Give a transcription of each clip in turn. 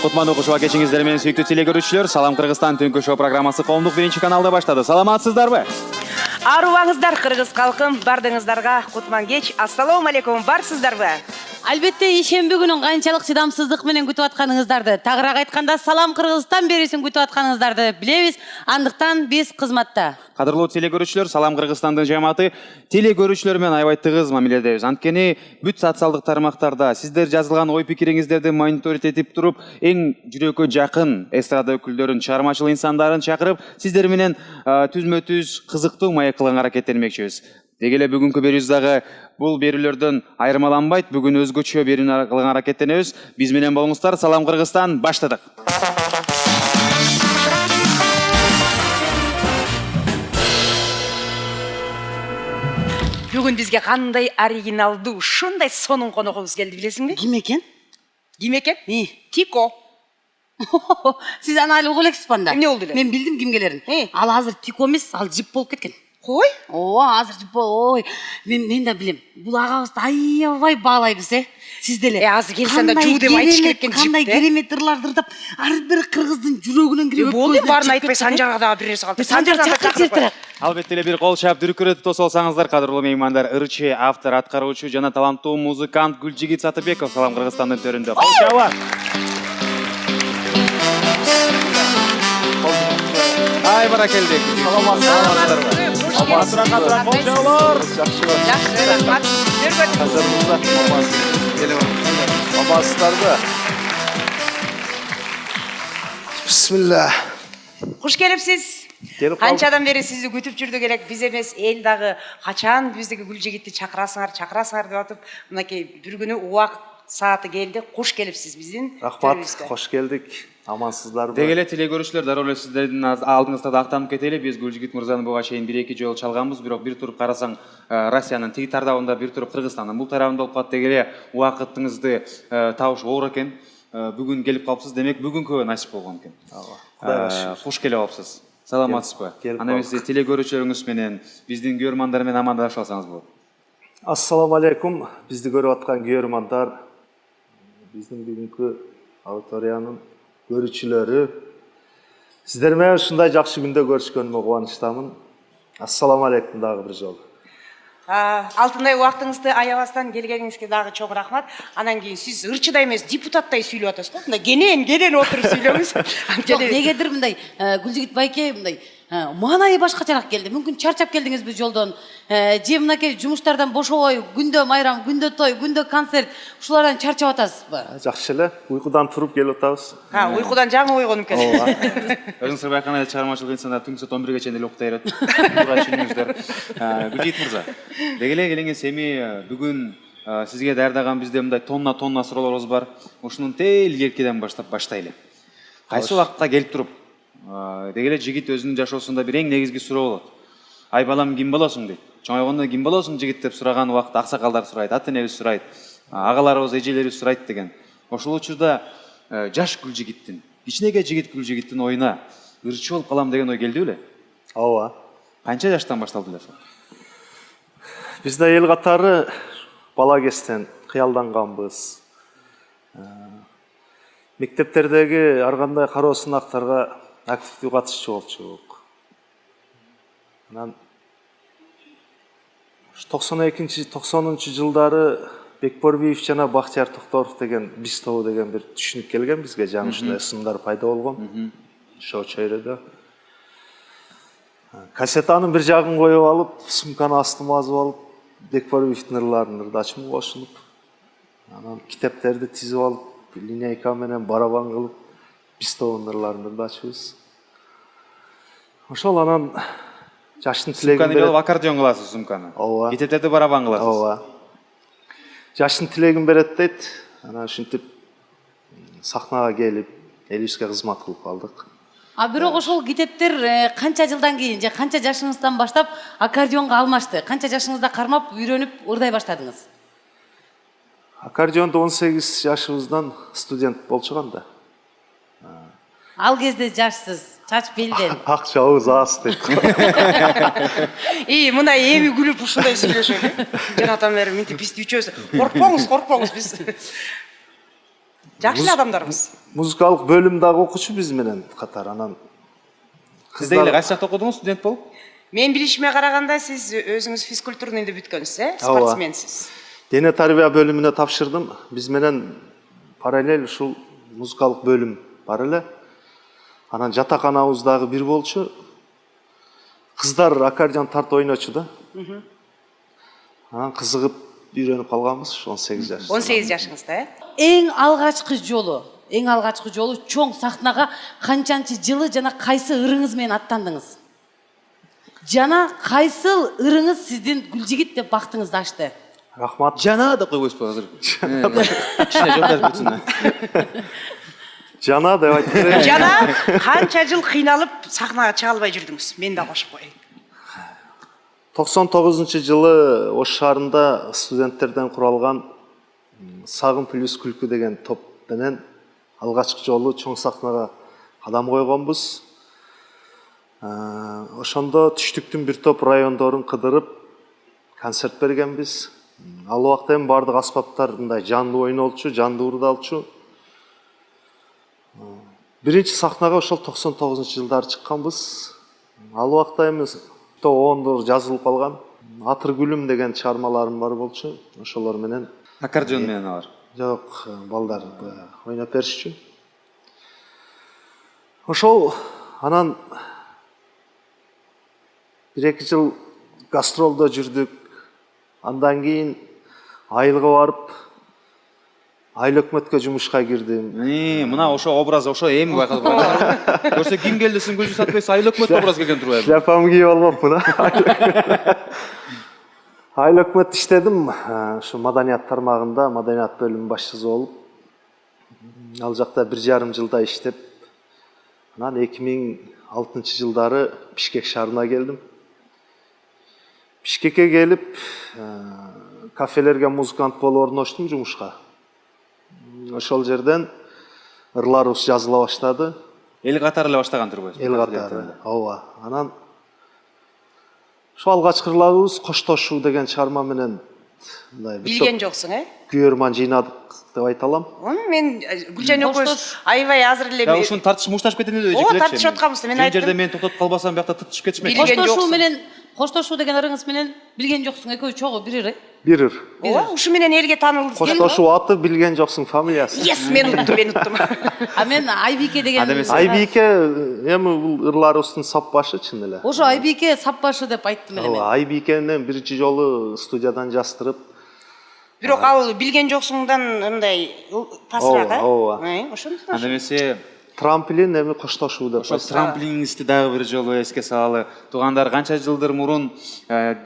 Кутман окушуга кечиңиздер менен сүйүктүү телекөрүүчүлөр. Салам Кыргызстан түнкү шоу программасы коомдук биринчи каналда баштады. Саламатсыздарбы? Арубаңыздар кыргыз калкым, бардыңыздарга кутман кеч. Ассаламу алейкум, барсыздарбы? Албетте ишемби күнүн канчалык чыдамсыздык менен күтүп атканыңыздарды, тагыраак айтканда Салам Кыргызстан берүүсүн күтүп атканыңыздарды билебиз. Андыктан биз кызматта. Кадырлуу телекөрүүчүлөр, Салам Кыргызстандын жамааты телекөрүүчүлөр менен аябай тыгыз мамиледебиз. Анткени бүт социалдык тармактарда сиздер жазылган ой пикириңиздерди мониторить этип туруп, эң жүрөккө жакын эстрада өкүлдөрүн, чыгармачыл инсандарын чакырып, сиздер менен түзмө-түз кызыктуу маек кылганга аракеттенмекчибиз. Деги эле бүгүнкү берүүбүз дагы бул берүүлөрдөн айырмаланбайт. Бүгүн өзгөчө берүүнү кылганга аракеттенебиз. Биз менен болуңуздар. Салам Кыргызстан, баштадык. Бүгүн бизге кандай оригиналдуу, ушундай сонун коногубуз келди, билесиңби? Ким экен? Ким экен? Тико. Сиз аны али угуп элексиз анда? Эмне болду эле? Мен билдим ким келерин. Ал азыр Тико эмес, ал жип болуп кеткен. Кой? Азыр жип ой. Мен да билем. Бул агабызды аябай баалайбыз, Сиз деле. Азыр келсем да жуу деп айтыш керек экен жип. Кандай керемет ырларды ырдап, ар бир кыргыздын жүрөгүнөн кирип Болду, баарын айтпай Санжарга дагы бир нерсе калды. Санжарга чакырып. Албетте эле бир кол чаап дүркүрөтүп тосуп алсаңыздар, кадырлуу меймандар, ырчы, автор, аткаруучу жана таланттуу музыкант Гүлжигит Сатыбеков Салам Кыргызстандын төрүндө. Кол чаабыңар. Ай баракелде. Саламатсыздарбы? Катыра кол чаалар. Жакшы, рахмат. Амансыздарбы? Бисмилlah. Куш келипсиз. Канчадан бери сизди күтүп жүрдүк элек, биз эмес, эл дагы качан биздеги Гүлжигитти чакырасыңар деп атып, мынакей бир күнү убакыт сааты келди. Куш келипсиз биздин Рахмат, кош келдик. Амансыздарбы? Деги эле телекөрүүчүлөр, дароо эле сиздердин алдыңызда да актанып кетели. Биз Гүлжигит мырзаны буга чейин 1-2 жолу чалганбыз, бирок бир туруп карасаң, Россиянын тиги тарабында, бир туруп Кыргызстандын бул тарабында болуп калат. Деги эле убакытыңызды табыш оор экен. Бүгүн келип калыпсыз, демек бүгүнкү насип болгон экен. Куш келип алыпсыз. Саламатсызбы? Анда эмесе телекөрүүчүлөрүңүз менен, биздин көрөрмандар менен амандашып алсаңыз болот. Ассаламу алейкум. Бизди көрүп аткан көрөрмандар, биздин бүгүнкү аудиториянын көрүүчүлөрү, сиздер менен ушундай жакшы күндө көрүшкөнүмө кубанычтамын. Ассаламу алейкум дагы бир жолу. Алтындай убактыңызды аябастан келгениңизге дагы чоң рахмат. Анан кийин сиз ырчыдай эмес, депутаттай сүйлөп атасыз го. Мындай кенен отуруп сүйлөңүз. Жок, негедир мындай Гүлжигит байке мындай маанайы башкачараак келди. Мүмкүн чарчап келдиңизби жолдон? Же мынакей жумуштардан бошобой, күндө майрам, күндө той, күндө концерт, ушулардан чарчап атасызбы? Жакшы эле, уйкудан туруп келип атабыз. Уйкудан жаңы ойгонуп келди. Өзүңүздөр байкагандай чыгармачылык инсандар түнкү саат 11ге чейин эле уктай берет. Туура түшүнүңүздөр. Гүлжигит мырза, деги эле келиңиз, эми бүгүн сизге даярдаган бизде мындай тонна суроолорубуз бар. Ушунун илгеркиден баштайлы. Кайсы убакытка келип туруп, деги эле жигит өзүнүн жашоосунда бир эң негизги суроо болот. Ай балам ким болосуң дейт. Чоңойгондо ким болосуң жигит деп сураган убакта аксакалдар сурайт, ата энебиз сурайт, агаларыбыз, эжелерибиз сурайт деген. Ошол учурда жаш Гүлжигиттин, кичинекей жигит Гүлжигиттин оюна ырчы болуп калам деген ой келди беле? Ооба. Канча жаштан башталды эле ошол? Бизде эл катары бала кезден кыялданганбыз. Мектептердеги ар кандай кароо сынактарга активдүү катышчу болчук. Анан 92-90 жылдары Бекборбиев жана Бактияр Токторов деген биз тобу деген бир түшүнүк келген бизге, жаңы ушундай сындар пайда болгон. Ошо чөйрөдө кассетанын бир жагын коюп алып, сумканы астыма азып алып, Бекборбиевдин ырларын ырдачмын кошулуп, анан китептерди тизип алып, линейка менен барабан кылып, биз тобунун ырларын ырдачыбыз. Ошол анан жаштын тилегин Сумканы алып аккордеон кыласыз, сумканы. Ооба. Китептерди барабан кыласыз. Ооба. Жаштын тилегин берет дейт. Анан ушинтип сахнага келип, элибизге кызмат кылып калдык. Бирок ошол китептер канча жылдан кийин же канча жашыңыздан баштап аккордеонго алмашты? Канча жашыңызда кармап, үйрөнүп, ырдай баштадыңыз? Аккордеонду 18 жашыбыздан студент болчугам да. Ал кезде жашсыз, чач белден. Акча ауыз аз дейт. Мына эми күлүп ушундай сүйлөшөт. Жанатан бери мынтип бизди үчөөбүз. Коркпоңуз, биз. Жакшы адамдарбыз. Музыкалык бөлүмдөгү окуучу биз менен катар. Анан Сиз деле кайсы жакта окудуңуз, студент болуп? Мен билишиме караганда сиз өзүңүз физкультурныйды бүткөнсүз, спортсменсиз. Дене тарбия бөлүмүнө тапшырдым. Биз менен параллель ушул музыкалык бөлүм бар эле. Анан жатаканабыздагы бир болчу. Кыздар аккордеон тартып ойночу да. Анан кызыгып үйрөнүп калганбыз 18 жаш. 18 жашыңызда, э? Эң алгачкы жолу чоң сахнага канчанчы жылы жана кайсы ырыңыз менен аттандыңыз? Жана кайсыл ырыңыз сиздин Гүлжигит деп бактыңызды ачты? Рахмат. Жана деп койбойсузбу азыр? Кичине жооп жазып кетсин. Жана деп айтты. Жана канча жыл кыйналып сахнага чыга албай жүрдүңүз? Мен да кошуп коеюн. 99-жылы Ош шаарында студенттерден куралган Сагын плюс күлкү деген топ менен алгачкы жолу чоң сахнага кадам койгонбуз. Ошондо түштүктүн бир топ райондорун кыдырып концерт бергенбиз. Ал убакта эми бардык аспаптар мындай жандуу ойнолчу, жандуу ырдалчу. Биринчи сахнага ошол 99-жылдары чыкканбыз. Ал убакта эми оондор жазылып калган. Атыр гүлүм деген чыгармаларым бар болчу. Ошолор менен Аккордеон менен алар. жок, балдар ойноп беришчү. Ошол анан 1-2 жыл гастролдо жүрдүк. Андан кийин айылга барып, айыл өкмөткө жумушка кирдим. Мына ошо образ, ошо эми байкалып калат. Көрсө ким келди десең Гүлжү Сатбек айыл өкмөт образ келген турбайбы? Шляпамды кийип албапмын. Айыл өкмөт иштедим. Ушу маданият тармагында маданият бөлүмү башчысы болуп. Ал жакта 1,5 жылда иштеп, анан 2006-жылдары Бишкек шаарына келдим. Бишкекке келип, кафелерге музыкант болуп орноштум жумушка. Ошол жерден ырларыбыз жазыла баштады. Эл катары эле баштаган турбайсыз? Эл катары. Ооба. Анан ошо алгачкы ырларыбыз Коштошуу деген чыгарма менен мындай Билген жоксуң, э? күйөрман жыйнадык деп айта алам. Мен Гүлжан экөөбүз аябай азыр эле. Я ушуну тартышып мушташып кетем деп Ооба, тартышып атканбыз. Мен айттым. Жер жерде мен токтотуп калбасам, биякта тытышып кетишмек. Коштошуу менен Коштошуу деген ырыңыз менен Билген жоксуң экөө чогуу бир ыр. Бир ыр. Ооба, ушу менен элге таанылдыңыз. Коштошуу аты, билген жоксуң фамилиясы. Yes, мен уттум. А мен Айбике деген. Айбике эми бул ырларыбыздын сап башы чын эле. Ошо Айбике сап башы деп айттым эле мен. Ооба, Айбикени биринчи жолу студиядан жастырып. Бирок ал билген жоксуңдан мындай пасыраак, а? Ооба. Ошондон. Анда эмесе Трамплин эми Коштошуу деп ошо трамплиниңизди дагы бир жолу эске салалы. Туугандар, канча жылдар мурун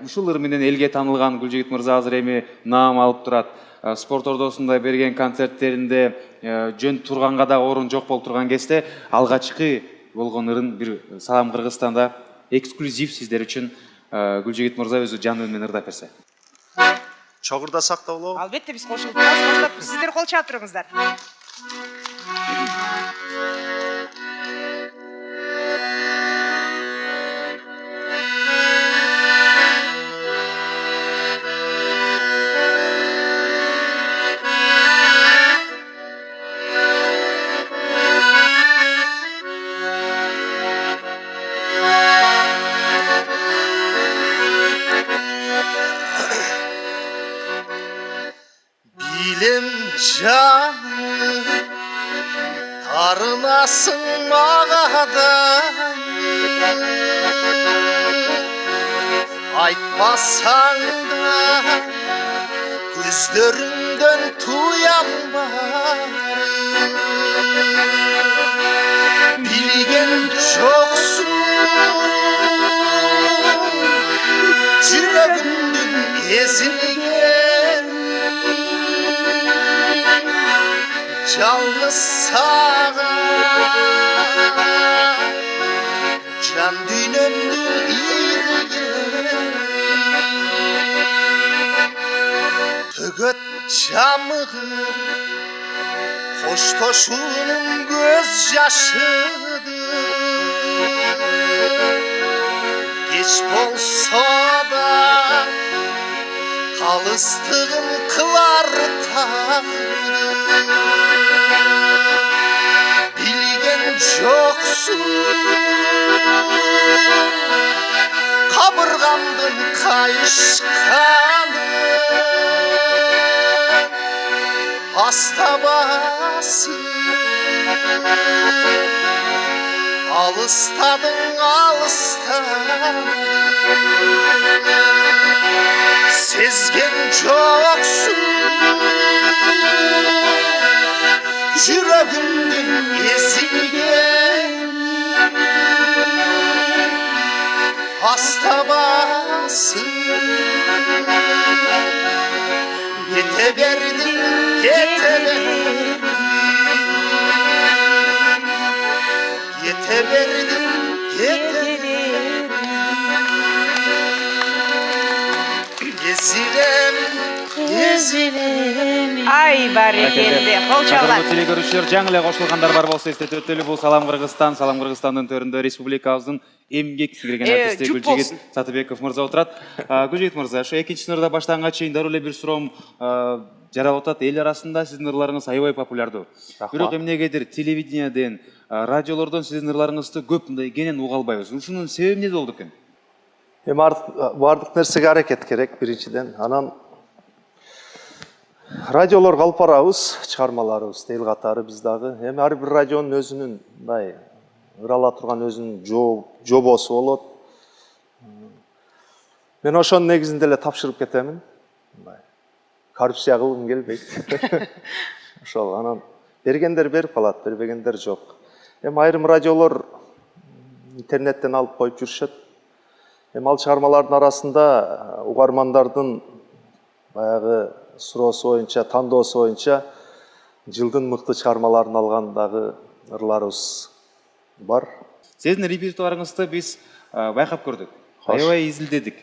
ушул ыр менен элге таанылган Гүлжигит мырза азыр эми наам алып турат. Спорт ордосунда берген концерттеринде жөн турганга да орун жок болуп турган кезде алгачкы болгон ырын бир Салам Кыргызстанда эксклюзив сиздер үчүн Гүлжигит мырза өзү жан менен ырдап берсе. Чогурдасак да болобу? Албетте биз кошулуп турабыз. Сиздер кол чаап туруңуздар. Bilem canım tarınasın mağada Aytmasan da gözlerinden tuyan var Bilgen çoksun Yüreğimdin ezilgen Yalnız sana can düğümdür ilgen Tögöt camığı Koştoşunun göz yaşıdır Geç bolsa da kalыстığın kılar tağır жоксуң кабыргамдын кайышканы астабасың алыстадың сезген жоксуң жүрөгүмдүн эзилген астабасың кете бердиң кете бердиң Ай барекелде, кол чалат. Кадірлі телекөрушілер, жаңы эле кошулгандар бар болса эстетип өтөлү. Бул Салам Кыргызстан, Салам Кыргызстандын төрүндө республикабыздын эмгек сиңирген артисти жуп Гүлжигит болсун. Сатыбеков мырза отурат. Гүлжигит мырза, ошо экинчи сынырда баштаганга чейин дароо эле бир суроом жаралып атат. Эл арасында сиздин ырларыңыз аябай популярдуу. Бирок эмнегедир телевидениеден, радиолордон сиздин ырларыңызды көп мындай кенен уга албайбыз. Ушунун себеби эмнеде болду экен? Эми бардык нерсеге аракет керек биринчиден. Анан радиолорго алып барабыз чыгармаларыбыз эл катары биз дагы. Эми ар бир радионун өзүнүн мындай ырала турган өзүнүн жобосу болот. Мен ошонун негизинде эле тапшырып кетемин. Мындай коррупция кылгым келбейт. Ошол анан бергендер берип калат, бербегендер жок. Эми айрым радиолор интернеттен алып коюп жүрүшөт. Эми ал чыгармалардын арасында угармандардын баягы суроосу боюнча, тандоосу боюнча жылдын мыкты чыгармаларын алган дагы ырларыбыз бар. Сиздин репертуарыңызды биз байкап көрдүк. Аябай изилдедик.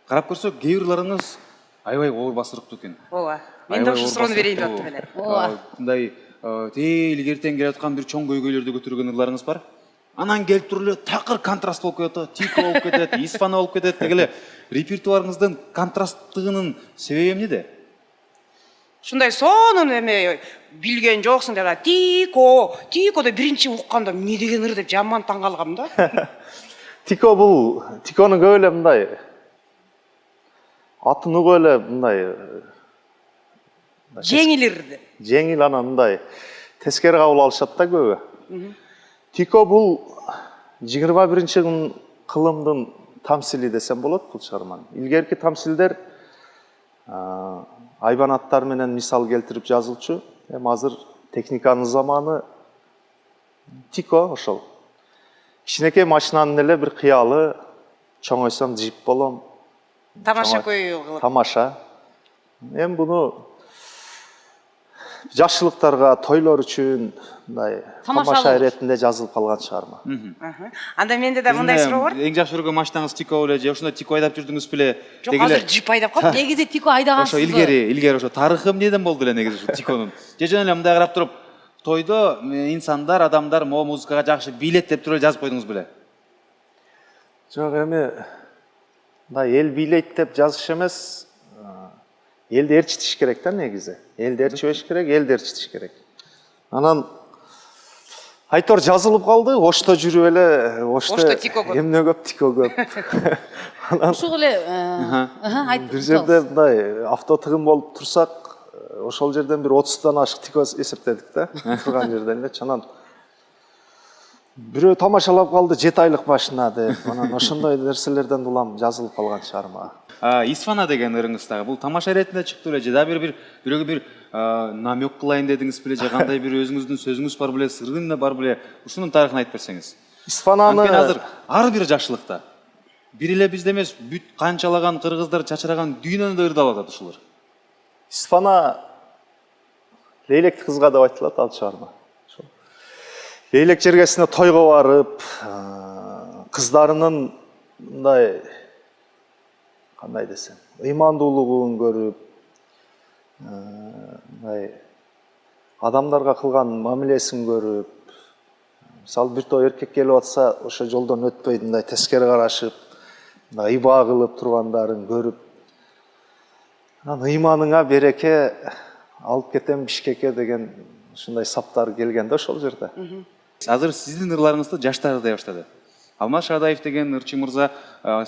Карап көрсөк, кээ бир ырларыңыз аябай оор басырыктуу экен. Ооба. Мен да ушу суроону берейин деп аттым эле. Мындай илгертен келе аткан бир чоң көйгөйлөрдү көтөргөн ырларыңыз бар. Анан келип туруп эле такыр контраст болуп кетет, Тико болуп кетет, Исфана болуп кетет дегеле репертуарыңыздын контрасттыгынын себеби эмнеде? Ушундай сонун эме билген жоксуң деп атат. Тикоду биринчи укканда эмне деген ыр деп жаман таң калгам да. Тиконун көп эле мындай атын угуп эле мындай Жеңил ырды. жеңил анан мындай тескери кабыл алышат да көбү. Тико бул 21 кылымдын тамсили десем болот бул чыгарманы. Илгерки тамсилдер айбанаттар менен мисал келтирип жазылчу. Эми азыр техниканын заманы Тико ошол. Кичинекей машинанын эле бир кыялы, чоңойсом джип болом. Тамаша көйгөй кылып. Тамаша. Эми буну жашылыктарга, тойлор үчүн мындай тамаша иретинде жазылып калган чыгарма. Анда менде да мындай суроо бар. Эң жакшы көргөн машинаңыз Тико беле же ошондой Тико айдап жүрдүңүз беле? Жок, азыр джип айдап калып. Негизи Тико айдагансыз. Ошо илгери ошо тарыхы эмнеден болду эле негизи ошо Тиконун. Же жөн эле мындай карап туруп, тойдо инсандар, адамдар могу музыкага жакшы бийлет деп туруп жазып койдуңуз беле? Жок, эми мындай эл бийлейт деп жазыш эмес. Элди ээрчитиш керек да негизи. Элди ээрчибеш керек, элди ээрчитиш керек. Анан айтор жазылып калды, Ошто жүрүп эле, Ошто Тико көп. Эмне көп, Тико көп. Ушул эле айтып. Бир жерде мындай автотыгын болуп турсак, ошол жерден бир 30 ашык Тико эсептедик да. Турган жерден эле чанан бирөө тамашалап калды 7 айлык машина деп. Анан ошондой нерселерден улам жазылып калган чыгарма. Исфана деген ырыңыздагы бул тамаша иретинде чыктı эле же да бирөөгө бир намек кылайын дедиңиз беле же кандай бир өзүңүздүн сөзүңүз бар беле, сыры бар беле? Ушунун тарыхын айтып берсеңиз. Исфананы Анткени азыр ар бир жашылыкта бир эле бизде эмес, бүт канчалаган кыргыздар чачыраган дүйнөнү да ырдалып атат ушулар. Исфана Лейлек кызга деп айтылат ал чыгарма. Лейлек жергесине тойго барып, кыздарынын мындай кандай десем, ыймандуулугун көрүп, мындай адамдарга кылган мамилесин көрүп, мисалы бир топ эркек келип атса, ошо жолдон өтпөй мындай тескери карашып, мындай ыйба кылып тургандарын көрүп, анан ыйманыңа береке алып кетем Бишкекке деген ушундай саптар келген да ошол жерде. Азыр сиздин ырларыңызды жаштар ырдай баштады. Алмаз Шадаев деген ырчы мырза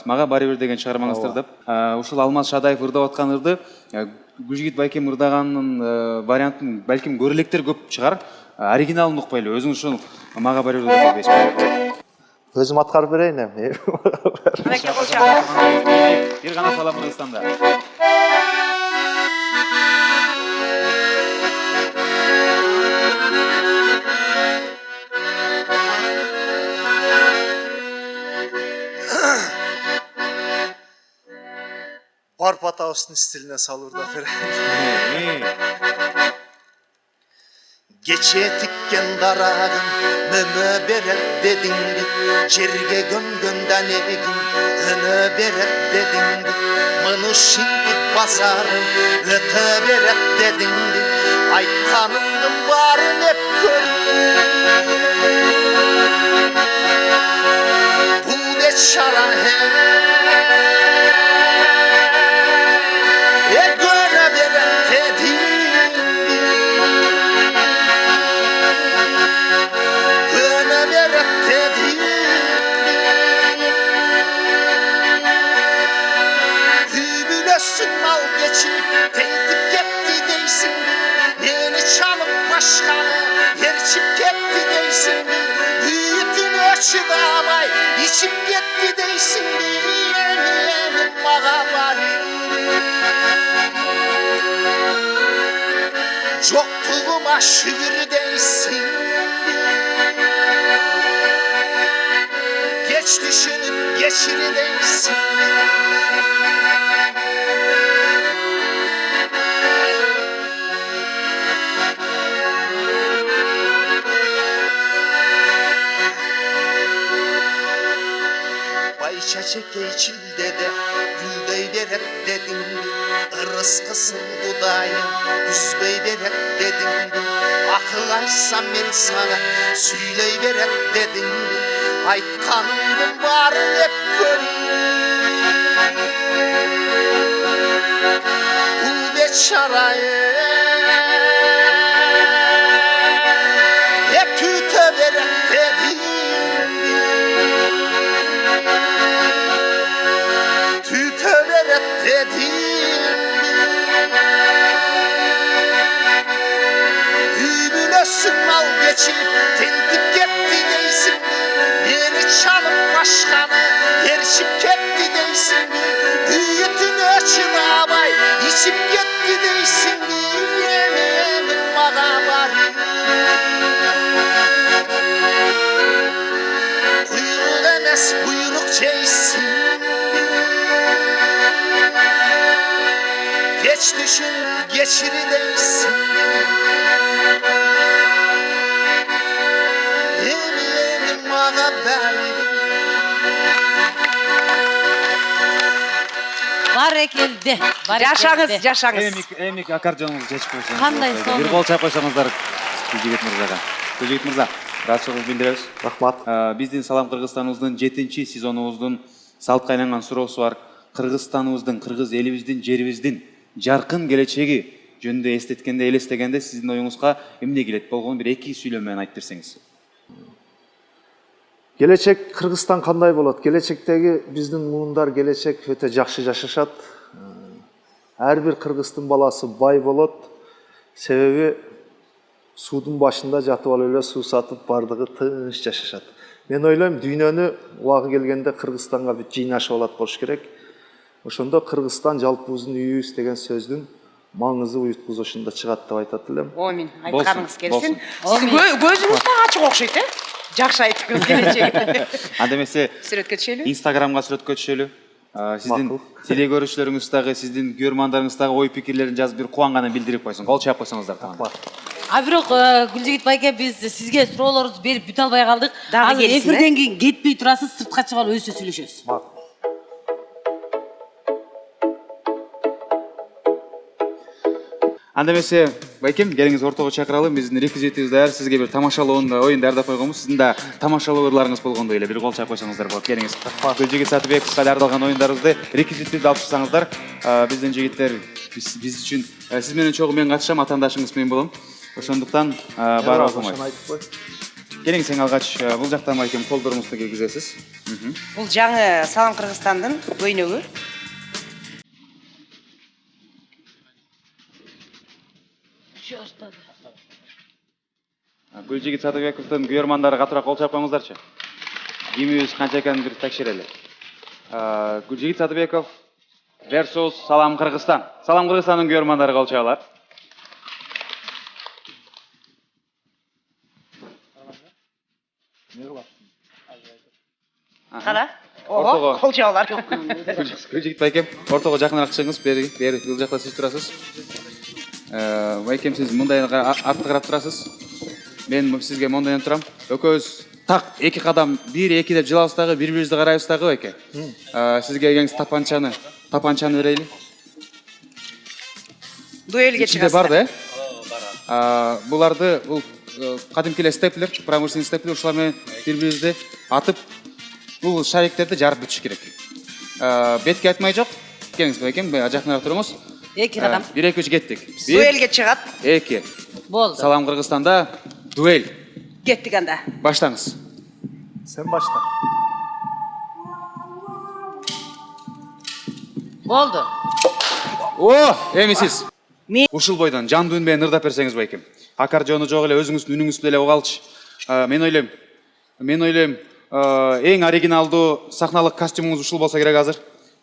мага баары бир деген чыгармаңызды ырдап, ушул Алмаз Шадаев ырдап аткан ырды Гүлжигит Байкем ырдаганын вариантын балким көрөлектер көп чыгар. Оригиналын укпай эле өзүңүз ушул мага баары бир деп айтасыз. Өзім атқарып берейін эми. Мынакей кол чалып. Бир гана салам Кыргызстанда. Барп атабыздын стилине салып берейин. Geçe tikкен дарагым мөмө берет дедиңди, жерге көмгөндөн эгим өнө берет дедиңди, мыны шинтип базарым өтө берет дедиңди, айтканымдын баарын эп көрүп. Бул бечара көнө берет дедиңди. Al geçip tentip gitti deysin, beni çalıp başkanı yerçip gitti deysin, büyütün ölçüdamay içip gitti deysin, yeğenim mağa bari. Yoktuğuma şükür deysin, geç düşünüp geçir deysin. Çeçekey çildede gülbey beret dedimdi, ırıskısın dudayın yüzbey beret dedimdi, akıl açsam ben sana süyley beret dedimdi, aytkanımdın barın hep göreyim. Bu beçarayı hep tüte beret dedim. Dedim, hübülösün al geçip tentip gitti deysin, beni çalıp başkanı yerçip gitti deysin, büyütün ölçün abay içip gitti deysin, yemeğim bana var. Kuyruk enes buyruk ceysin, geç düşünüp geçir değilsin. Yemin mağa bari. Барекелде. Жашаңыз, жашаңыз. Эмик аккордеонуңузду чечип койсоңуз. Кандай сонун. Бир кол чап койсоңуздар Гүлжигит мырзага. Гүлжигит мырза, ыраазычылыгыбызды билдиребиз. Рахмат. Биздин Салам Кыргызстаныбыздын 7-чи сезонубуздун салтка айланган суроосу бар. Кыргызстаныбыздын, кыргыз элибиздин, жерибиздин жаркын келечеги жөнүндө эстеткенде, элестегенде сиздин оюңузга эмне келет? Болгон бир 2 сүйлөм менен айтып берсеңиз. Келечек Кыргызстан кандай болот? Келечектеги биздин муундар келечек өтө жакшы жашашат. Ар бир кыргыздын баласы бай болот. Себеби суудун башында жатып алып эле суу сатып бардыгы тынч жашашат. Мен ойлойм, дүйнөнү убагы келгенде Кыргызстанга бүт жыйнашып алат болуш керек. Ошондо Кыргызстан жалпыбыздын үйүбүз деген сөздүн маңызы уюткузушунда чыгат деп айтат элем. Омин, айтканыңыз келсин. Омин. Көзүңүз да ачык окшойт, жакшы айттыңыз келечеги. Анда эмесе Сүрөткө түшөлү. Инстаграмга сүрөткө түшөлү. Сиздин Макул. телегөрүүчүлөрүңүз дагы, сиздин көрөрмандарыңыз дагы ой пикирлерин жазып бир кубанганын билдирип койсун. Кол чаап койсоңуздар тамам. А бирок Гүлжигит байке биз сизге суроолорубузду берип бүтө албай калдык. Дагы Азыр келсин, эфирден кийин кетпей турасыз, сыртка чыгып алып өзүнчө сүйлөшөбүз. Анда эмесе байкем, келиңиз ортого чакыралы. Биздин реквизитибиз даяр. Сизге бир тамашалоо оюн даярдап койгонбуз. Сиздин да тамашалоо ырларыңыз болгондой эле бир кол чаап койсоңуздар болот. Келиңиз. Гүлжигит Сатыбековго даярдалган оюндарыбызды, реквизитибизди алып чыксаңыздар. Биздин жигиттер биз үчүн сиз менен чогуу мен катышам, атаандашыңыз мен болом. Ошондуктан баарыбыз оңой. Келиң сен алгач бул жактан байкем колдоруңузду киргизесиз. Бул жаңы Салам Кыргызстандын көйнөгү. Гүлжигит Садыбековдун күйөрмандары катуураак кол чапып коюңуздарчы. Кимибиз канча экенин бир текшерели. Гүлжигит Садыбеков versus Салам Кыргызстан. Салам Кыргызстандын күйөрмандары кол чабалар. Кара. Ортого. Ого, кол чабалар. Гүлжигит байкем, ортого жакыныраак чыгыңыз. Бери, бул жакта сиз турасыз. Байкем сиз мындай артты карап турасыз. Мен сизге мондайдан турам. Экөөбүз так 2 кадам 1-2 деп жылабыз дагы, бири-бирибизди карайбыз дагы байке. Сизге келгениз тапанчаны берели. Дуэлге İçinde чыгасыздар. бар да. Буларды бул кадимки эле степлер, промышленный степлер ушулар менен бири-бирибизди атып бул шариктерди жарып бүтүш керек. Бетке айтмай жок. Келиңиз байкем, жакыныраак туруңуз. 2 кадам. 1-2 кеттик. Дуэлге чыгат. 2. Болду. Салам Кыргызстанда дуэль. Кеттик анда. Баштаңыз. Sen başla. Болду. Эми сиз. Мен Ушул бойдон жан дүн менен ырдап берсеңиз байкем. Аккордеону жок эле өзүңүздүн үнүңүздү эле угалчы. Мен ойлойм, эң оригиналдуу сахналык костюмуңуз ушул болсо керек азыр.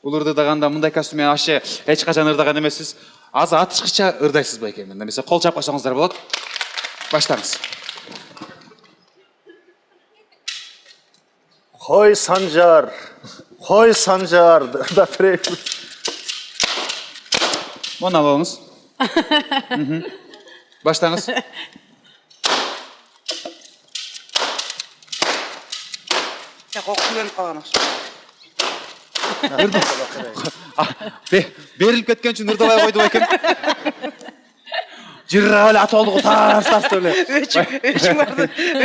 Бул ырдыдаганда мындай костюм менен ачы эч качан ырдаган эмессиз. Азыр атышкыча ырдайсыз байкем. Эмесе кол чап койсоңуздар болот. Баштаңыз. Koy Sancar. Koy Sancar. Da frek. Onu alыңыз. Баштаңыз. жак окуп калган окшойт. Берилип кеткен үчүн ырдабай койду байкем. Жыррап эле атолду тарс эле.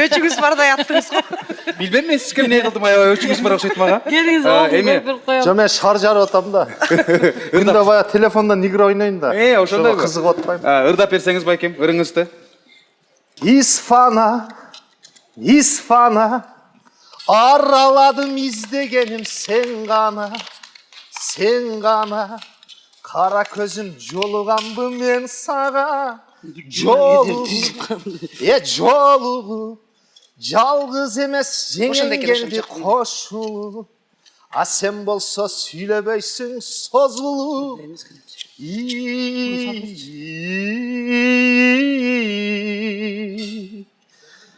Өчүңүз бардай аттыңыз го. Билбейм мен сизге эмне кылдым аябай өчүңүз бар окшойт мага. Келиңиз болду. Jo men şarjar otam da. Unda baya telefondan nigir oynayın da. Ошондой Kızık otmayım. Ырдап берсеңиз байкем, ырыңызды. İsfana araladım izlegenim sen gana kara közüm jolugan bu men sağa jolugu жалгыз эмес жеңен келди кошулуп а сен болсо сүйлөбөйсүң созулуп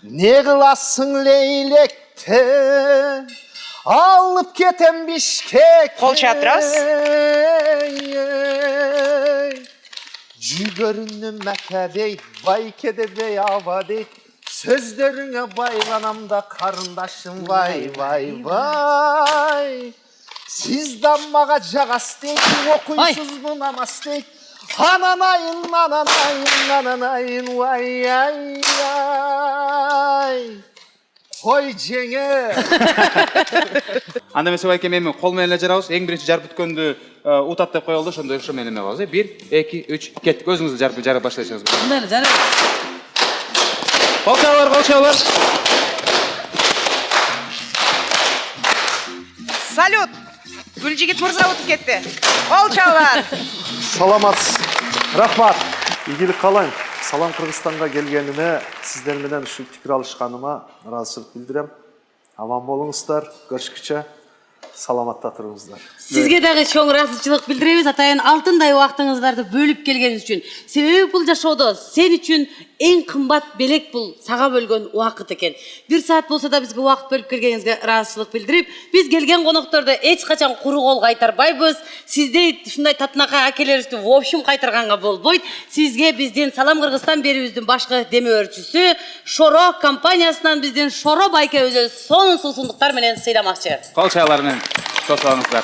не кыласың лейлekte алып кетем Бишкекке Кол чаптырабыз. Жүгөрүнү мәкә дейт байкеде бей аба дейт сөздөрүңө байланам да карындашым вай сиз да мага жагас дейт окуйсузбу намаз дейт ананайын вай кой жеңе Анда эмесе байкем эми кол менен эле жарабыз. Эң биринчи жарып бүткөндү утат деп коелду. Ошондой ошо менен эме кылабыз. 1, 2, 3 кеттик. Өзүңүз жарып баштайсыңыз. Мындай жарып. Кол чабалар. Салют. Гүлжигит мырза өтүп кетти. Кол чабалар. Саламатсыз. Рахмат. Игілік қалайын. Салам Кыргызстанға келгеніме, сіздер менен ушул пикир алышканыма ыраазычылык билдирем. Аман болуңуздар, көрүшкүчө. Саламатта туруңуздар. Сизге дагы чоң ыраазычылык билдиребиз, атайын алтындай убактыңыздарды бөлүп келгениңиз үчүн. Себеби бул жашоодо сен үчүн эң кымбат белек бул сага бөлгөн убакыт экен. 1 саат болсо да бизге убакыт бөлүп келгениңизге ыраазычылык билдирип, биз келген конокторду эч качан куру кол кайтарбайбыз. Сизде ушундай татынакай акелерибизди в общем кайтарганга болбойт. Сизге биздин Салам Кыргызстан берүүбүздүн башкы демөөрчүсү Шоро компаниясынан биздин Шоро байке өзү сонун суусундуктар менен сыйламакчы. Кол чабалар менен тосалыңыздар.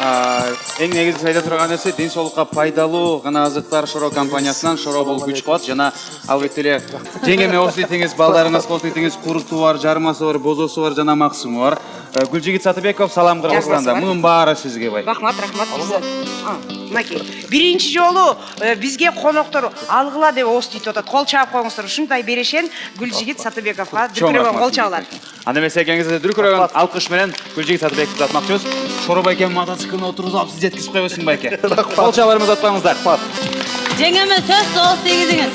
эң негизги айта турган нерсе ден соолукка пайдалуу гана азыктар Шоро компаниясынан Шоро бул күч кубат жана албетте эле жеңеме окуйтиңиз, балдарыңызга окуйтиңиз, куруту бар, жармасы бар, бозосу бар жана максымы бар. Гүлжигит Сатыбеков, салам Кыргызстанда. Мунун баары сизге бай. Рахмат. Мынакей. Биринчи жолу бизге коноктор алгыла деп ос дейт атат. Кол чаап коюңуздар. Ушундай берешен Гүлжигит Сатыбековго дүркүрөгөн кол чабуулар. Анда эмесе экеңизге дүркүрөгөн алкыш менен Гүлжигит Сатыбековду атмакчыбыз. Шоро байкем мотоциклине отургузуп сиз жеткизип койбосун байке. Кол чабууларыбызды атпаңыздар. Жеңеме сөз соос дегизиңиз.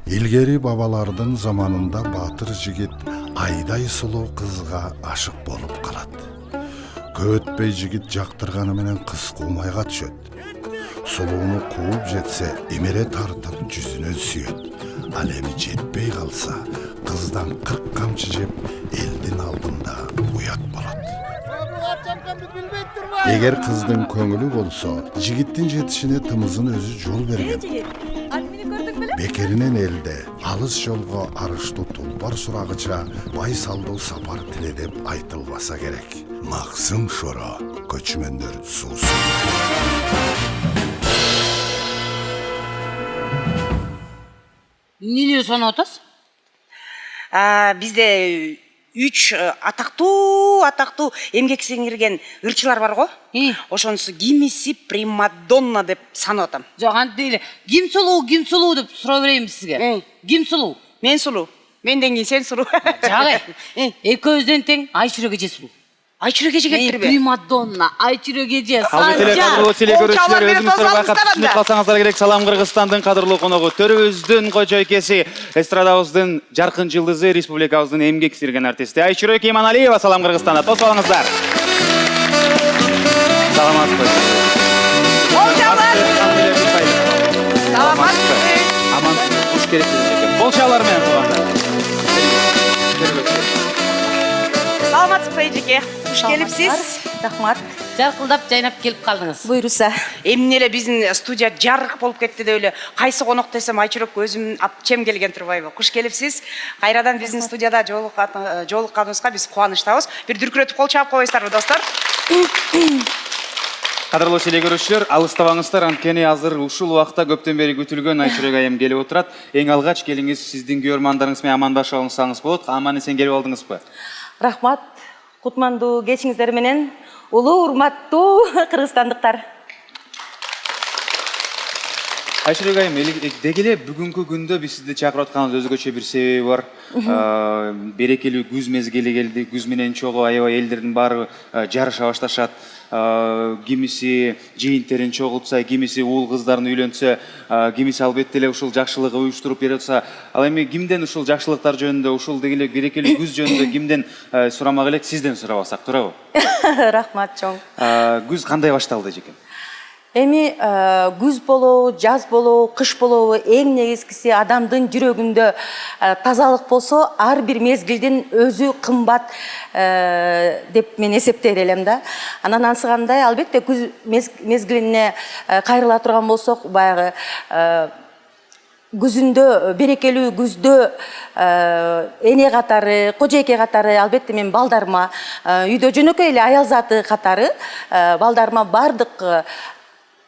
Илгери бабалардын заманында батыр жигит айдай сулуу кызга ашык болуп калат. Көп өтпөй жигит жактырганы менен кыз куумайга түшөт. Сулууну кууп жетсе, эмере тартып жүзүнөн сүйөт. Ал эми жетпей калса, кыздан 40 камчы жеп, элдин алдында уят болот. Эгер кыздын көңүлү болсо, жигиттин жетишине тымызын өзү жол берген. Бекеринен элде алыс жолго арыштуу тулпар сурагыча байсалдуу сапар тиле деп айтылбаса керек. Максым Шоро, көчмөндөр суусу. Эмне санап атасыз? Бизде 3 атактуу эмгек сиңирген ырчылар бар го. Ошонусу кимиси примадонна деп санап атам. Жок, антип ким сулуу деп сурап берейинби сизге? Ким сулуу? Мен сулуу. Менден кийин сен сулуу. Жагы. Экөөбүздөн тең Айчүрөк эже сулуу. Айчүрөк эже келиптирби? Примадонна, Айчүрөк эже, Албетте эле кадырлуу телекөрүүчүлөр, өзүңүздөр байкап түшүнүп калсаңыздар керек. Салам Кыргызстандын кадырлуу коногу, төрүбүздүн кожойкеси, эстрадабыздын жаркын жылдызы, республикабыздын эмгек сирген артисти Айчүрөк Иманалиева. Салам Кыргызстанда. Тосуп алыңыздар. Саламатсызбы? Саламатсызбы? Амансызбы? Куш керексиз. Кол чабуулар менен туугандар. Саламатсызбы эжеке? Куш келипсиз? Рахмат. Жаркылдап жайнап келип калдыңыз. Буйруса. Эмне эле биздин студия жарык болуп кетти деп эле кайсы конок десем Айчүрөк өзүм апчем келген турбайбы? Куш келипсиз? Кайрадан биздин студияда жолукканыбызга биз кубанычтабыз. Бир дүркүрөтүп кол чаап койбойсуздарбы, достор? Кадырлуу телекөрүүчүлөр, алыстабаңыздар, анткени азыр ушул убакта көптөн бери күтүлгөн Айчүрөк айым келип отурат. Эң алгач келиңиз сиздин көрөрмандарыңыз менен амандашып алсаңыз болот. Аман эсен келип алдыңызбы? Рахмат. Кутмандуу кечиңиздер менен улуу урматтуу кыргызстандыктар. Айчүрөк айым, деги эле бүгүнкү күндө биз сизди чакырып атканыбыз өзгөчө бир себеби бар. Берекелүү күз мезгили келди. Күз менен чогуу аябай элдердин баары жарыша башташат. Кимиси жыйынтерин чогултса, кимиси уул кыздарын үйлөнсө, кимиси албетте эле ушул жакшылыгы уюштуруп берип атса, ал эми кимден ушул жакшылыктар жөнүндө, ушул деги эле берекелүү күз жөнүндө кимден сурамак элек, сизден сурабасак туурабы? Рахмат чоң. Күз кандай башталды эжеке? Эми күз болобу, жаз болобу, кыш болобу, эң негизгиси адамдын жүрөгүндө тазалык болсо, ар бир мезгилдин өзү кымбат деп мен эсептейт элем да. Анан ансыгандай албетте күз мезгилине кайрыла турган болсок, баягы күзүндө, берекелүү күздө эне катары, кожойке катары, албетте мен балдарыма, үйдө жөнөкөй эле аял заты катары балдарыма бардык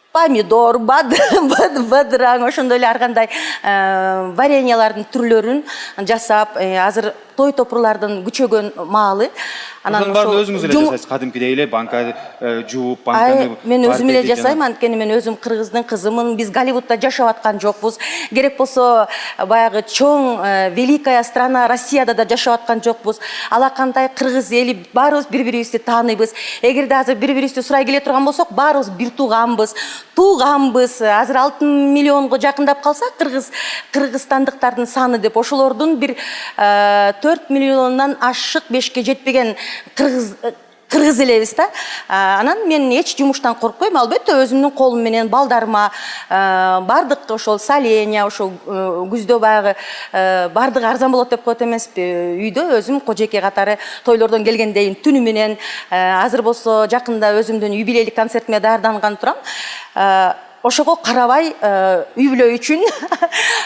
помидор, бадыраң, ошондой эле ар кандай вареньялардын түрлөрүн жасап, азыр той топурлардын күчөгөн маалы. Анан баарын өзүңүз эле жасайсыз, кадимкидей эле банка жууп, банканы. Мен өзүм эле жасайм, анткени мен өзүм кыргыздын кызымын. Биз Голливудда жашап аткан жокпуз. Керек болсо баягы чоң великая страна Россияда да жашап аткан жокпуз. Алакандай кыргыз эли баарыбыз бири-бирибизди тааныйбыз. Эгерде азыр бири-бирибизди сурай келе турган болсок, баарыбыз бир тууганбыз. Азыр 6 миллионго жакындап калса кыргызстандыктардын саны деп, ошолордун бир 4 миллиондон ашык 5ке жетпеген кыргыз элебиз да. Анан мен эч жумуштан коркпойм, албетте өзүмдүн колум менен балдарыма бардык ошол соленья, ошол күздө баягы бардыгы арзан болот деп коет эмеспи. Үйдө өзүм кожойке катары тойлордон келгендейин түнү менен, азыр болсо жакында өзүмдүн юбилейлик концертиме даярданган турам. Ошого карабай үй бүлө үчүн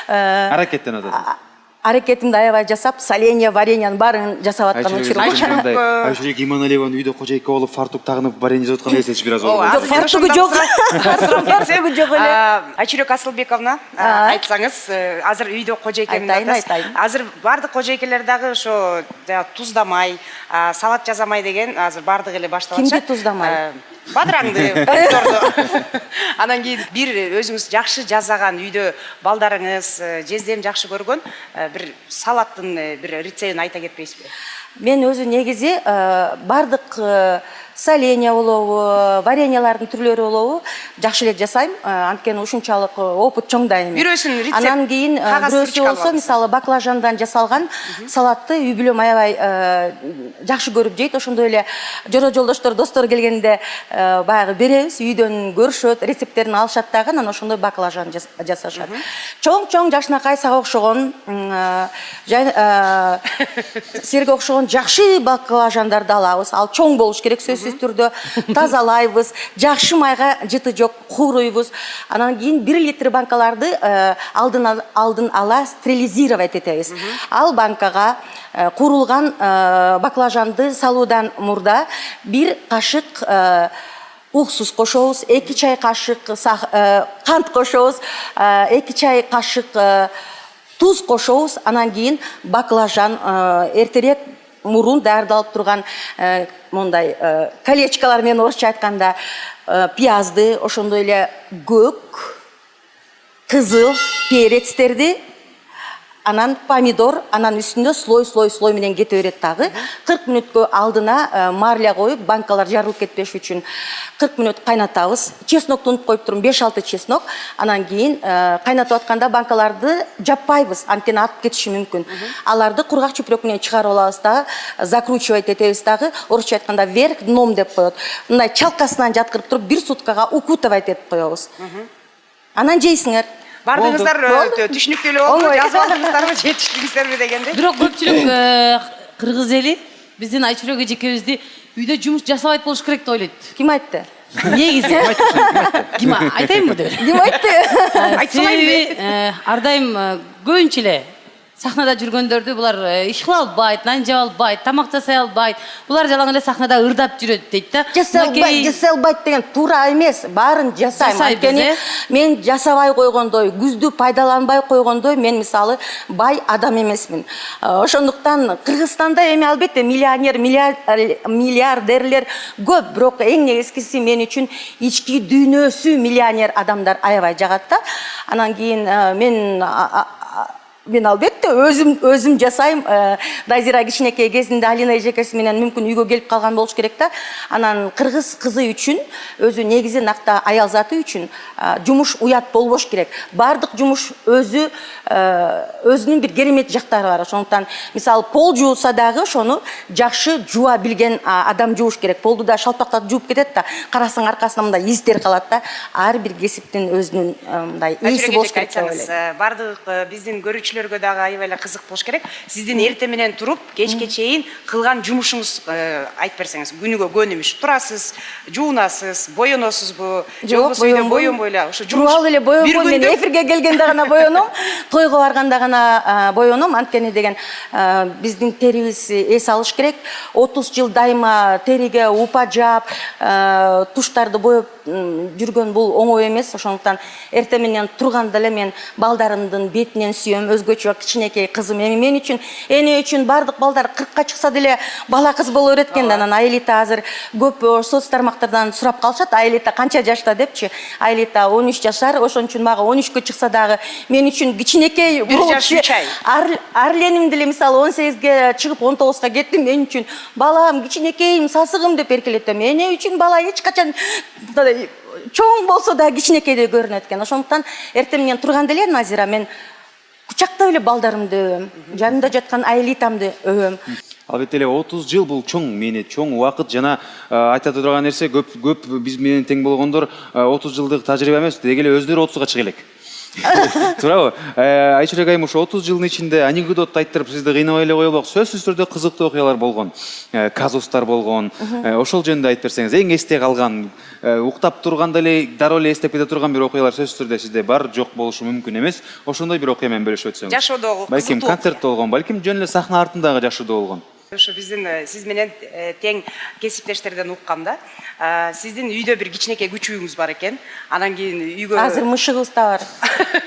аракеттенип атасыз. аракетимди аябай жасап, соленья, вареньянын баарын жасап аткан учурум. Айшурек Иманалиеванын үйдө кожойке болуп фартук тагынып варенье жасап аткан элестетиши бир аз болду. Жок, фартугу жок. Фартугу жок эле. Айчурек Асылбековна, айтсаңыз, азыр үйдө кожойкемди айтайын. Азыр бардык кожойкелер дагы ошо туздамай, салат жасамай деген азыр бардык эле башталат. Кимди туздамай? Бадыраңды, анан кийин бир өзүңүз жакшы жасаган үйдө балдарыңыз, жездем жакшы көргөн бир салаттын бир рецептин айта кетпейсизби? Мен өзү негизи бардык соленья болобу, вареньялардын түрлөрү болобу жакшы эле жасайм. Анткени ушунчалык опыт чоң да эми. Бирөөсүн рецепт. Анан кийин бирөөсү болсо, мисалы баклажандан жасалган салатты үй бүлөм аябай жакшы көрүп жейт. Ошондой эле жора жолдоштор, достор келгенде баягы беребиз, үйдөн көрүшөт, рецепттерин алышат дагы, анан ошондой баклажан жасашат. Чоң жашынакай сага окшогон, сирге окшогон жакшы баклажандарды алабыз. Ал чоң болуш керек сөзсүз түрдө. Тазалайбыз, жакшы майга жыты жок кууруйбуз. Анан кийин 1 литр банкаларды алдын ала стерилизировать этебиз. Ал банкага куурулган баклажанды салуудан мурда 1 кашык уксус кошобуз, 2 чай кашык кант кошобуз, 2 чай кашык туз кошобуз. Анан кийин баклажан эртерээк мурун даярдалып турган мондай колечкалар менен орусча айтканда пиязды, ошондой эле көк, кызыл перецтерди, анан помидор, анан үстүндө слой менен кете берет дагы. 40 мүнөткө алдына марля коюп, банкалар жарылып кетпеш үчүн 40 мүнөт кайнатабыз. Чеснокту унутуп коюп турум, 5-6 чеснок. Анан кийин кайнатып атканда банкаларды жаппайбыз, анткени атып кетиши мүмкүн. Аларды кургак чүпүрөк менен чыгарып алабыз дагы, закручивать этебиз дагы, орусча айтканда вверх дном деп коет. Мындай чалкасынан жаткырып туруп 1 суткага укутывать этип коебуз. Анан жейсиңер. Бардыңыздар түшүнүктүү эле болду, жазып алдыңыздарбы, же түшүндүңүздөрбү дегенде. Бирок көпчүлүк кыргыз эли биздин Айчурек эжекебизди үйдө жумуш жасабайт болуш керек деп ойлойт. Ким айтты? Негизи. Ким айтайынбы деп? Ким айтты? Себеби ар дайым көбүнчө эле сахнада жүргөндөрдү булар иш кыла албайт, нан жеп албайт, тамак жасай албайт. Булар жалаң эле сахнада ырдап жүрөт дейт да. Жасай албайт деген туура эмес. Баарын жасайм. Анткени мен жасабай койгондой, күздү пайдаланбай койгондой, мен мисалы бай адам эмесмин. Ошондуктан Кыргызстанда эми албетте миллионер, миллиардерлер көп, бирок эң негизгиси мен үчүн ички дүйнөсү миллионер адамдар аябай жагат да. Анан кийин мен албетте өзүм жасайм. Дайзира кичинекей кезинде Алина эжекеси менен мүмкүн үйгө келип калган болуш керек да. Анан кыргыз кызы үчүн, өзү негизи накта аял заты үчүн жумуш уят болбош керек. Бардык жумуш өзүнүн бир керемет жактары бар. Ошондуктан мисалы пол жууса дагы ошону жакшы жууа билген адам жууш керек. Полду да шалпактап жууп кетет да, карасаң аркасында мындай издер калат да. Ар бир кесиптин өзүнүн мындай эси болуш керек деп ойлойм. Бардык биздин көрүүчүлөргө дагы аябай эле кызык болуш керек. Сиздин эртең менен туруп, кечке чейин кылган жумушуңуз айтып берсеңиз. Күнүгө көнүмүш турасыз, жуунасыз, боёносузбу? Же болбосо үйдө боёнбой эле ошо жумуш. Туруп эле боёнбойм, мен эфирге келгенде гана боёнум, тойго барганда гана боёнум. Анткени деген биздин терибиз эс алыш керек. 30 жыл дайыма териге упа жаап, туштарды боеп жүргөн бул оңой эмес. Ошондуктан эртең менен турганда эле мен балдарымдын бетинен сүйөм. Өзгөчө кичинекей кызым эми мен үчүн, эне үчүн бардык балдар 40ка чыкса деле бала кыз боло берет экен да. Анан Айлита азыр көп соц тармактардан сурап калышат, Айлита канча жашта депчи. Айлита 13 жашар, ошон үчүн мага 13кө чыкса дагы мен үчүн кичинекей болуп Арленим деле мисалы 18ге чыгып 19га кеттим, мен үчүн балам, кичинекейим, сасыгым деп эркелетем. Эне үчүн бала эч качан чоң болсо да кичинекейдей көрүнөт экен. Ошондуктан эртең менен турганда эле Назира мен кучактап эле балдарымды өбөм, жанымда жаткан Айлитамды өбөм. Албетте эле 30 жыл бул чоң мээнет, чоң убакыт. Жана айта турган нерсе көп биз менен тең болгондор 30 жылдык тажрыйба эмес, деги эле өздөрү 30га чыга элек. туурабы Айчүрек айым ошо 30 жылдын ичинде анекдот айттырып сизди кыйнабай эле коелук, сөзсүз түрдө кызыктуу окуялар болгон, казустар болгон. Ошол жөнүндө айтып берсеңиз, эң эсте калган, уктап турганда эле дароо эле эстеп кете турган бир окуялар сөзсүз түрдө сизде бар, жок болушу мүмкүн эмес. Ошондой бир окуя менен бөлүшүп өтсөңүз. Жашоодогу балким кызыктуу концертте болгон, балким жөн эле сахна артындагы жашоодо болгон. Ошо биздин сиз менен тең кесиптештерден укканда, сиздин үйдө бир кичинекей күчүгүңүз бар экен. Анан кийин үйгө азыр мышыгыбыз да бар.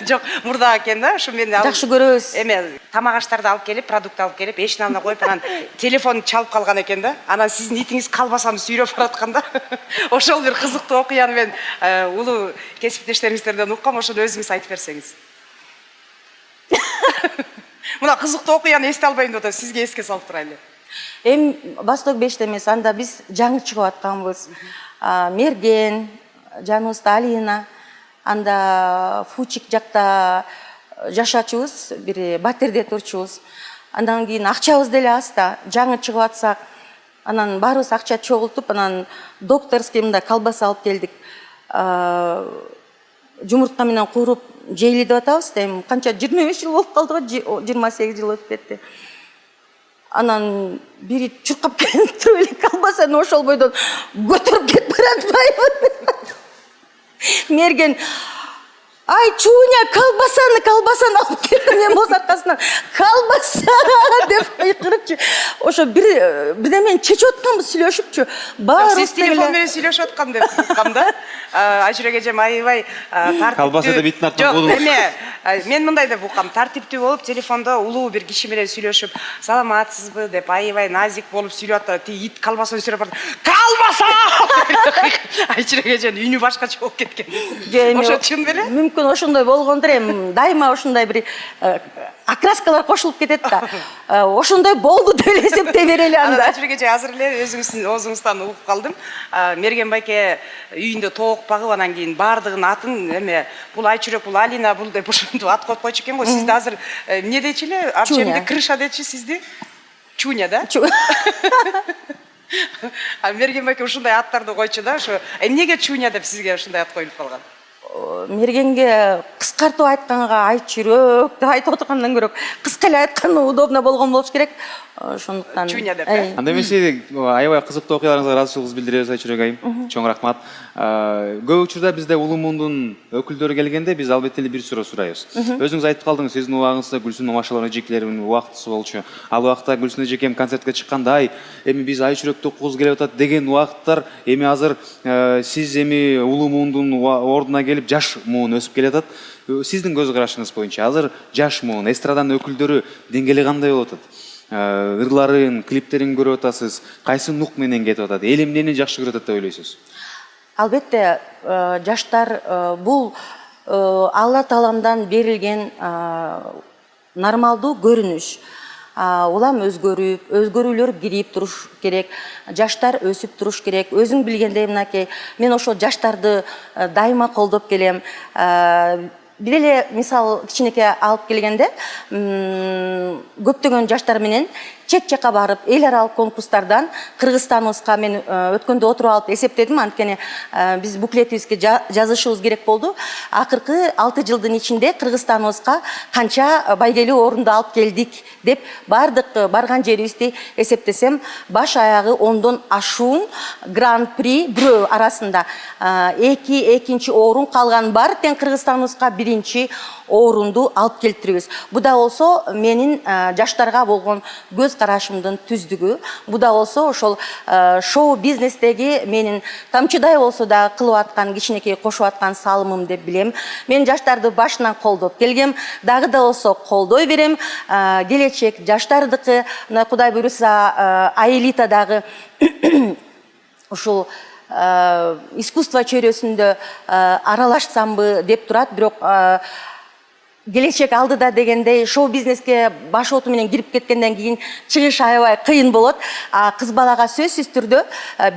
Жок, мурда экен да, ошо мен Жакшы көрөбүз. Эме тамак аштарды алып келип, продукт алып келип, эшиктин алдына коюп, анан телефон чалып калган экен да. Анан сиздин итиңиз колбасаны сүйрөп баратканда, ошол бир кызыктуу окуяны мен улуу кесиптештериңиздерден уккам, ошону өзүңүз айтып берсеңиз. Мына кызыктуу окуяны эсте албайм деп атам, сизге эске салып турайлы. Эми Восток 5 эмес, анда биз жаңы чыгып атканбыз. Мерген, жаныбызда Алина, анда Фучик жакта жашачубуз, бир батирде турчубуз. Андан кийин акчабыз деле аста, жаңы чыгып атсак, анан баарыбыз акча чогултуп, анан докторский мындай колбаса алып келдик. Жумуртка менен кууруп жейли деп атабыз. Эми канча 25 жыл болуп калды го, 28 жыл өтүп кетти. Анан бири чуркап келип туруп эле колбасаны ошол бойдон көтөрүп кетип баратпайбы. Мерген, ай Чуня, колбасаны алып келдим, мен боз аркасынан колбаса деп кыйкырыпчу. Ошо бирдемени чечип атканбыз, сүйлөшүпчү. Сиз телефон менен сүйлөшүп аткан деп уккам да. Айчүрек эжем аябай тартиптүү. Колбаса деп иттин артынан Жок, болду. эме, мен мындай деп уккам, тартиптүү болуп, телефондо улуу бир киши менен сүйлөшүп, саламатсызбы деп аябай назик болуп сүйлөп атты. Ти ит колбасаны сүрөп барды. Колбаса! Айчүрек эжем үнү башкача болуп кеткен. Ошо чын беле? Мүмкүн ошондой болгондур, эми дайыма ошондой бир окраскалар кошулуп кетет да. Ошондой болду деп эле эсептей берели анда. Айчүрек эже азыр эле өзүңүздүн оозуңуздан угуп калдым. Мерген байке үйүндө тоок багып, анан кийин баардыгын атын эме бул Айчүрек, бул Алина, бул деп ошентип ат коюп койчу экен го. Сизди азыр эмне дечи эле? Арчемде крыша дечи сизди? Чуня да? Мерген байке ушундай аттарды койчу да, ошо эмнеге Чуня деп сизге ушундай ат коюлуп калган? Мергенге кыскартып айтканга Айчүрөк деп айтып отургандан көрө кыска эле айткан удобно болгон болуш керек. Ошондуктан Чуня деп. Анда эмесе аябай кызыктуу окуяларыңызга ыраазычылыгыбызды билдиребиз, Айчүрек айым. Чоң рахмат. Көп учурда бизде улуу мундун өкүлдөрү келгенде биз албетте эле бир суроо сурайбыз. Өзүңүз айтып калдыңыз, сиздин убагыңызда Гүлсүн Мамашеванын эжекелеринин убактысы болчу. Ал убакта Гүлсүн эжекем концертке чыкканда, ай, эми биз Айчүрөктү уккубуз келип атат деген убакыттар, эми азыр сиз эми улуу мундун ордуна келип жаш муун өсүп келатат. Сиздин көз карашыңыз боюнча азыр жаш муун, эстраданын өкүлдөрү деңгээли кандай болуп атат? Ырларын, клиптерин көрүп атасыз, кайсы нук менен кетип атат, эл эмнени жакшы көрүп атат деп ойлойсуз? Албетте жаштар бул Алла Тааламдан берилген нормалдуу көрүнүш. Улам өзгөрүүлөр кирип туруш керек, жаштар өсүп туруш керек. Өзүң билгендей мынакей, мен ошол жаштарды дайыма колдоп келем. Бир эле мисал кичинекей алып келгенде, көптөгөн жаштар менен чет жака барып, эл аралык конкурстардан Кыргызстаныбызга мен өткөндө отуруп алып эсептедим, анткени биз буклетибизге жазышыбыз керек болду. Акыркы 6 жылдын ичинде Кыргызстаныбызга канча байгелүү орунду алып келдик деп бардык барган жерибизди эсептесем, баш аягы 10дон ашуун гран-при бирөө арасында экинчи орун, калган баары тең Кыргызстаныбызга биринчи орунду алып келтиребиз. Бу да болсо менин жаштарга болгон көз карашымдын түздүгү. Бу да болсо ошол шоу бизнестеги менин тамчыдай болсо да кылып аткан кичинекей кошуп аткан салымым деп билем. Мен жаштарды башынан колдоп келгем, дагы да болсо колдой берем. Келечек жаштардыкы, Кудай буйруса Аэлитадагы ушул искусство чөйрөсүндө аралашсамбы деп турат, бирок келечек алдыда дегендей шоу бизнеске баш оту менен кирип кеткенден кийин чыгыш аябай кыйын болот. Кыз балага сөзсүз түрдө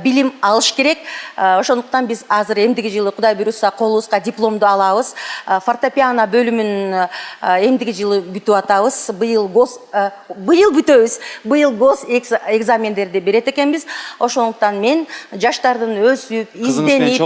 билим алыш керек. Ошондуктан биз азыр эмдиги жылы Кудай буйруса колубузга дипломду алабыз. Фортепиано бөлүмүн эмдиги жылы бүтүп атабыз. Быйыл бүтөбүз. Быйыл гос экзамендерди берет экенбиз. Ошондуктан мен жаштардын өсүп, изденип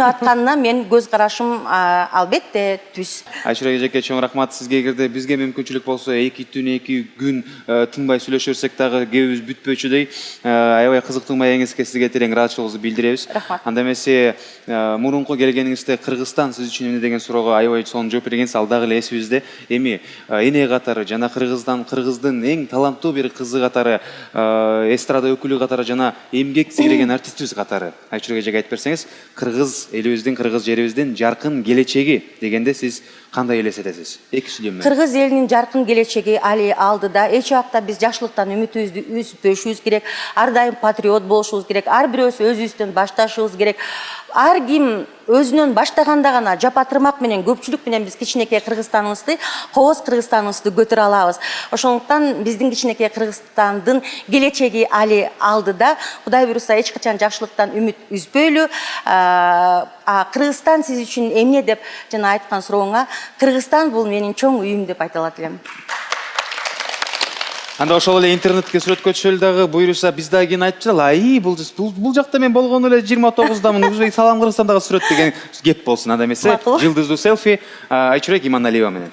атканына мен көз карашым албетте түз. Айшура эжеке чоң рахмат сизге. Эгерде бизге мүмкүнчүлүк болсо 2 түн 2 күн тынбай сүйлөшө берсек дагы кебибиз бүтпөчүдөй. Аябай кызыктуу маегиңизге сизге терең ыраазычылыгыбызды билдиребиз. Анда эмесе мурунку келгениңизде Кыргызстан сиз үчүн эмне деген суроого аябай сонун жооп бергенсиз, ал дагы эле эсибизде. Эми эне катары жана Кыргыздын эң таланттуу бир кызы катары, эстрада өкүлү катары жана эмгек сиңирген артистибиз катары Айшура эжеге айтып берсеңиз, кыргыз элибиздин, кыргыз жерибиздин жаркын келечеги дегенде сиз кандай элестетесиз? 2 сүйлөм менен. Кыргыз элинин жаркын келечеги али алдыда. Эч убакта биз жакшылыктан үмүтүбүздү үзбөшүбүз керек. Ар дайым патриот болушубуз керек. Ар бирөөбүз өзүбүздөн башташыбыз керек. Ар ким өзүнөн баштаганда гана жапатырмак менен көпчүлүк менен биз кичинекей Кыргызстаныбызды, кооз Кыргызстаныбызды көтөрө алабыз. Ошондуктан биздин кичинекей Кыргызстандын келечеги али алдыда. Кудай буйруса эч качан жакшылыктан үмүт үзбөйлү. Кыргызстан сиз үчүн эмне деп жана айткан сурооңа, Кыргызстан бул менин чоң үйүм деп айта алат элем. Анда ошол эле интернетке сүрөткө түшөлү дагы буйруса биз дагы кийин айтып жаталы, бул жакта мен болгону эле 29-дамын, уже салам Кыргызстандагы сүрөт деген кеп болсун. Анда эмесе жылдыздуу селфи Айчурек Иманалиева менен.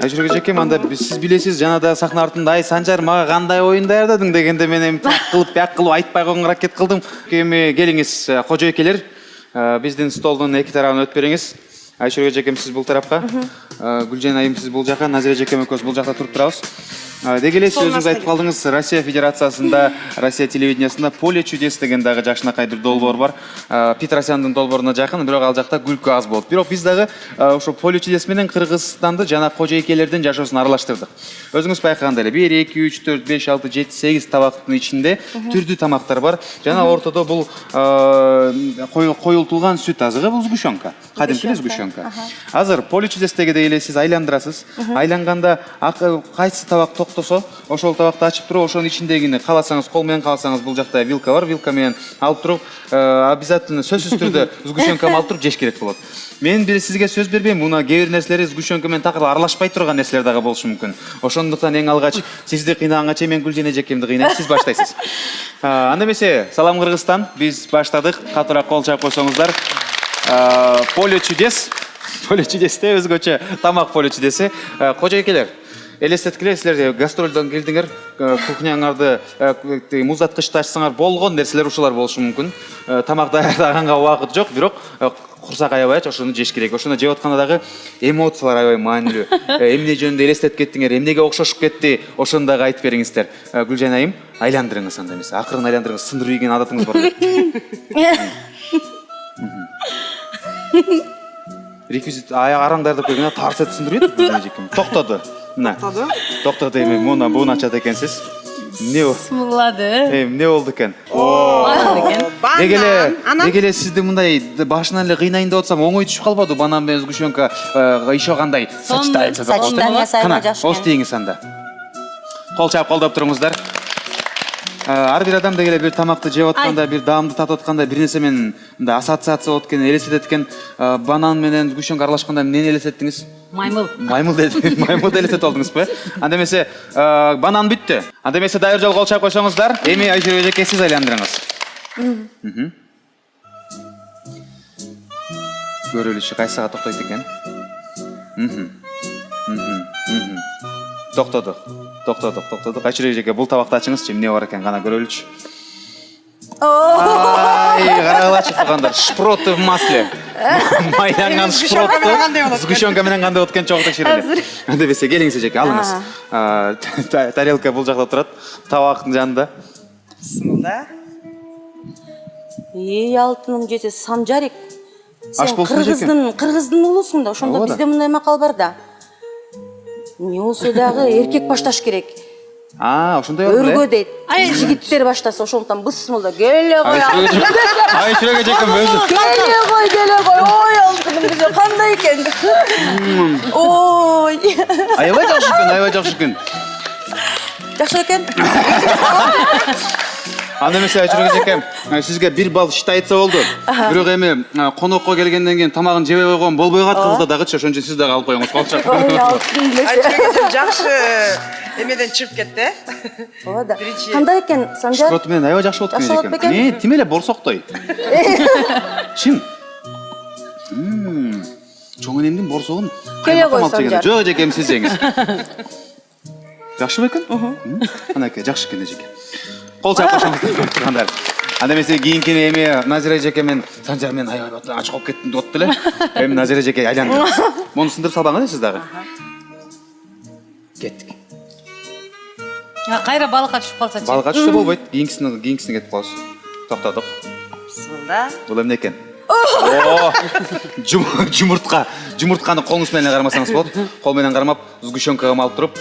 Айшура эжекем, анда сиз билесиз, жанада сахна артында ай Санжар мага кандай оюн даярдадың дегенде мен эми бияк кылып айтпай койгонго аракет кылдым. Эми келиңиз кожойкелер, биздин столдун эки тарабына өтүп бериңиз. Айшура эжекем сиз бул тарапка, Гүлжан айым сиз бул жака, Назира эжекем экөөбүз бул жакта туруп турабыз. Деги эле сиз өзүңүз айтып калдыңыз, Россия Федерациясында, Россия телевидениясында Поле чудес деген дагы жакшынакай бир долбоор бар. Петросяндын долбооруна жакын, бирок ал жакта күлкү аз болот. Бирок биз дагы ошо Поле чудес менен Кыргызстанды жана кожойкелердин жашоосун аралаштырдык. Өзүңүз байкагандай эле 1 2 3 4 5 6 7 8 табактын ичинде түрдүү тамактар бар. Жана ортодо бул коюлтулган сүт азыгы, бул сгущенка. Кадимки сгущенка. Азыр Поле чудестегидей эле сиз айландырасыз. Айланганда кайсы табак токтосо, ошол табакты ачып туруп, ошонун ичиндегини кааласаңыз кол менен, кааласаңыз бул жакта вилка бар, вилка менен алып туруп, обязательно сөзсүз түрдө сгущенканы алып туруп жеш керек болот. Мен сизге сөз бербейм, муна кээ бир нерселери сгущенка менен такыр аралашпай турган нерселер дагы болушу мүмкүн. Ошондуктан эң алгач сизди кыйнаганга чейин мен Гүлжан эжекемди кыйнайт, сиз баштайсыз. Анда эмесе, салам Кыргызстан, биз баштадык. Катуураак кол чаап койсоңуздар. Поле чудес. Поле чудесте өзгөчө тамак поле чудеси. Кожойкелер, элестеткиле, силер гастролдон келдиңер, кухняңарды муздаткычты ачсаңар болгон нерселер ушулар болушу мүмкүн. Тамак даярдаганга убакыт жок, бирок курсак аябай ач, ошону жеш керек. Ошону жеп атканда дагы эмоциялар аябай маанилүү. Эмне жөнүндө элестетип кеттиңер, эмнеге окшошуп кетти, ошону дагы айтып бериңиздер. Гүлжан айым, айландырыңыз анда эмесе. Акырын айландырыңыз, сындырып ийген адатыңыз бар. Реквизит араңдарды көргөндө тарс этип сындырып ийет. Токтоду. Мына. Токтоду эми буну ачат экенсиз. Эмне болду? Смылады. Эмне болду экен? Неге эле сизди мындай башынан эле кыйнайын деп атсам, оңой түшүп калбады банан менен сгущенка ишо кандай сочетается. Сочетание сайга жакшы. Ос тийиңиз анда. Кол чаап колдоп туруңуздар. Ар бир адам деги эле бир тамакты жеп атканда, бир даамды татып атканда бир нерсе менен мындай ассоциация болот экен, элестетет экен. Банан менен сгущенка аралашканда эмнени элестеттиңиз? Маймыл. Маймыл элестетип алдыңызбы? Анда эмесе банан бүттү. Анда эмесе дайыр жол кол чаап койсоңуздар, эми Айшура эжеке сиз айландырыңыз. Көрөлүчү кайсыга токтойт экен? Токтодук. Айшура эжеке, бул табакты ачыңызчы, эмне бар экен, кана көрөлүчү. Ай, карагылачы тургандар, шпроты в масле. Майланган шпротту сгущенка менен кандай болот экен чогуу текшерели. Анда эмесе келиңиз эжеке, алыңыз. Тарелка бул жакта турат, табактын жанында. Бисмилла. Алтыным жесе Санжарик. Аш Сен болсун эжеке. Кыргыздын улусуң да, ошондо бизде мындай макал бар да. эмне болсо дагы эркек башташ керек. Ошондой бар Өргө беле? дейт. Жигиттер баштаса ошондон бысмылда келе кой. Ай чүрөкө жекем өзү. Келе кой. Ой, алтыным бизе кандай экен. Ой. Аябай жакшы экен. Жакшы экен. Анда эмесе чүрөкө жекем, сизге 1 балл ишти айтса болду. Бирок эми конокко келгенден кийин тамагын жебей койгон болбой калат кызда дагычы, ошон үчүн сиз дагы алып коюңуз колчак. Ой, алтыным билесе. Айчүрөкө жакшы эмеден чыгып кетти. Оода. Кандай экен, Санжар? Шпрот менен аябай жакшы болуп Жакшы болуп экен. бекен? Тим эле борсоктой. Чын. Чоң энемдин борсогун Келе кой, Санжар. Жок жекем сиз жеңиз. Жакшы бекен? Анакей жакшы экен жеке. Кол чапкандар. Анда эмесе кийинки эми Назира жеке мен Санжар менен аябай ачык болуп кеттим деп атты эле. Эми Назира жеке айландыр. Муну сындырып салбаңыз сиз дагы. Кеттик. Кайра балыкка түшүп калсачы. Балга түшсө болбойт. Кийинкисине кетип калабыз. Токтодук. Бисмилла. Бул эмне экен? Жумуртканы колуңуз менен кармасаңыз болот. Кол менен кармап, сгущенкага алып туруп,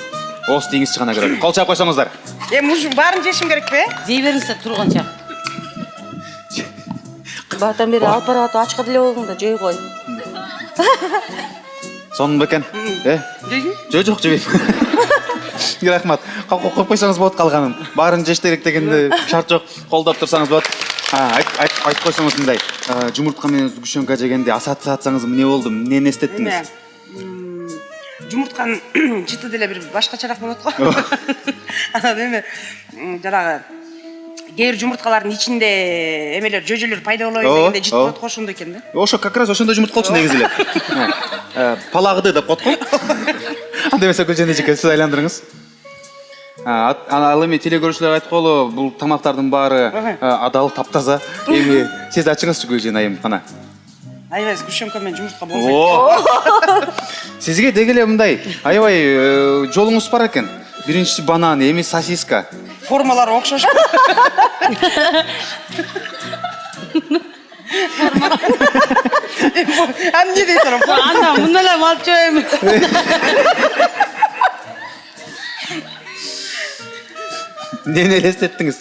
ос тийиңиз чыгана көрөт. Кол чаап койсоңуздар. Ушу баарын жешим керекпи? Жей бериңиздер турганча. Батан бери алып баратып ачка деле болдуң да жей кой. Сонун бекен? Жок, жебейм. Рахмат. Коюп койсоңуз болот калганын. Баарын жеш керек дегенде шарт жок. Колдоп турсаңыз болот. Айтып койсоңуз мындай. Жумуртка менен сгущенка жегенде ассоциацияңыз эмне болду? Эмнени эстеттиңиз? Жумуртканын жыты деле бир башкачараак болот го. Анан эми жанагы кээ бир жумурткалардын ичинде эмелер жөжөлөр пайда болобу дегенде жыт болот го, ошондой экен да. Ошо как раз ошондой жумуртка болчу негизи эле. Палагыды деп коет го. Анда эмесе Гүлжан эжеке сиз айландырыңыз. Ал эми теле көрүүчүлөр айтколу, бул тамактардын баары адал, таптаза. Эми сиз ачыңызчы Гүлжан айым кана. Аябай сгущенка менен жумуртка болбойт. Сизге деги эле мындай аябай жолуңуз бар экен. Биринчиси банан, эми сосиска. Формалары окшош. Эмне дейсиң? Анда муну эле алып жибейм. Эмнени элестеттиңиз?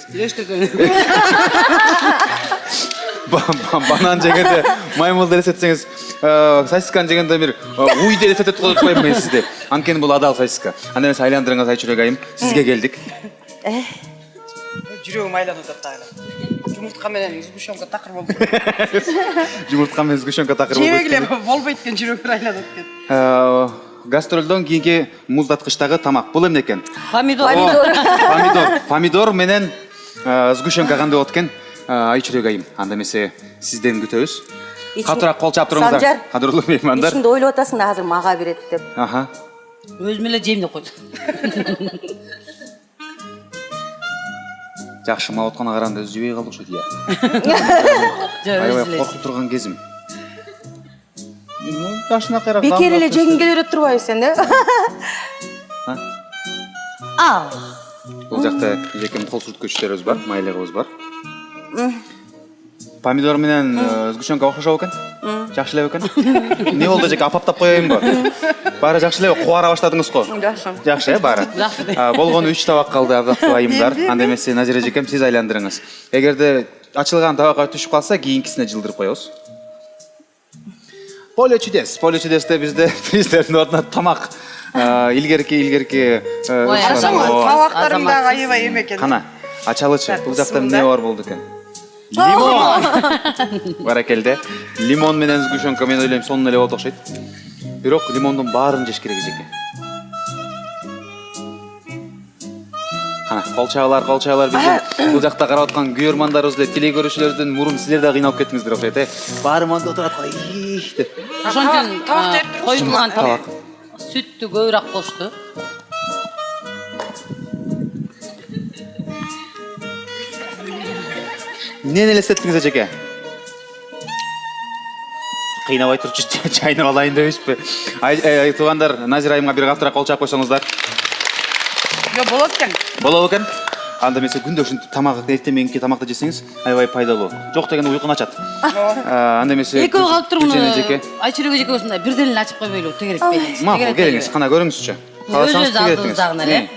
Банан жегенде маймылды элестетсеңиз, сосисканы жегенде бир уйду элестетип коюпайм мен сизди. Анткени бул адал сосиска. Анда эмесе айландырыңыз Айчүрөк айым. Сизге келдик. Жүрөгүм айланып атат дагы. Жумуртка менен сгущенка такыр болду. Жумуртка менен сгущенка такыр болбойт. Жебегиле болбойт экен, жүрөгүм айланып кетти. Гастролдон кийинки муздаткычтагы тамак. Бул эмне экен? Помидор. Помидор менен сгущенка кандай болот экен? Айчүрөк айым. Анда эмесе сизден күтөбүз. Катуураак кол чаап туруңуздар. Санжар. Кадырлуу меймандар. Ичинде ойлоп атасың да азыр мага берет деп. Өзүм эле жейм деп койдум. Жакшы, мага откана караганда өзү жебей калдык ошо тия. Аябай коркуп турган кезим. Жашына кайрак. Бекер эле жегиң келе берет турбайбы сен, да? Бул жакта жекем кол сүрткүчтөрүбүз бар, майлыгыбыз бар. Помидор менен сгущенка окшошобу экен? Жакшы эле экен? Эмне болду жеке, апаптап коеюнбу? Баары жакшы эле, кубара баштадыңыз го. Жакшы. Жакшы, баары. Болгону 3 табак калды, ардактуу айымдар. Анда эмесе Назира жекем сиз айландырыңыз. Эгерде ачылган табакка түшүп калса, кийинкисине жылдырып коебуз. Поле чудесте бизде приздердин ордуна тамак илгерки Табактарым дагы аябай эме экен. Кана, ачалычы. Бул жакта эмне бар болду экен? Лимон. Баракелде. Лимон менен сгущенка мен ойлойм сонун эле болот окшойт. Бирок лимондун баарын жеш керек экен. Кана, колчаалар биздин бул жакта карап аткан күйөрмандарыбыз эле, теле көрүүчүлөрдүн мурун силер да кыйналып кеттиңиздер окшойт, Баары монда отурат го. Ошон үчүн койдурган табак. Сүттү көбүрөөк кошту. Эмнени элестеттиңиз эжеке? Кыйнабай турчу чайнап алайын дебейсизби? Туугандар, Назира айымга бир катуураак кол чаап койсоңуздар. Жок, болот экен. Болобу экен? Анда эмесе күндө ушинтип тамак эртең мененки тамакты жесеңиз аябай пайдалуу. Жок дегенде уйкуну ачат. Анда эмесе Экөө калып туруп эжеке. Айчүрөк эжеке ушундай бирден эле ачып койбойлу, тегерекпей. Макул, келиңиз, кана көрүңүзчү. Өз алдыңыздағылар, э?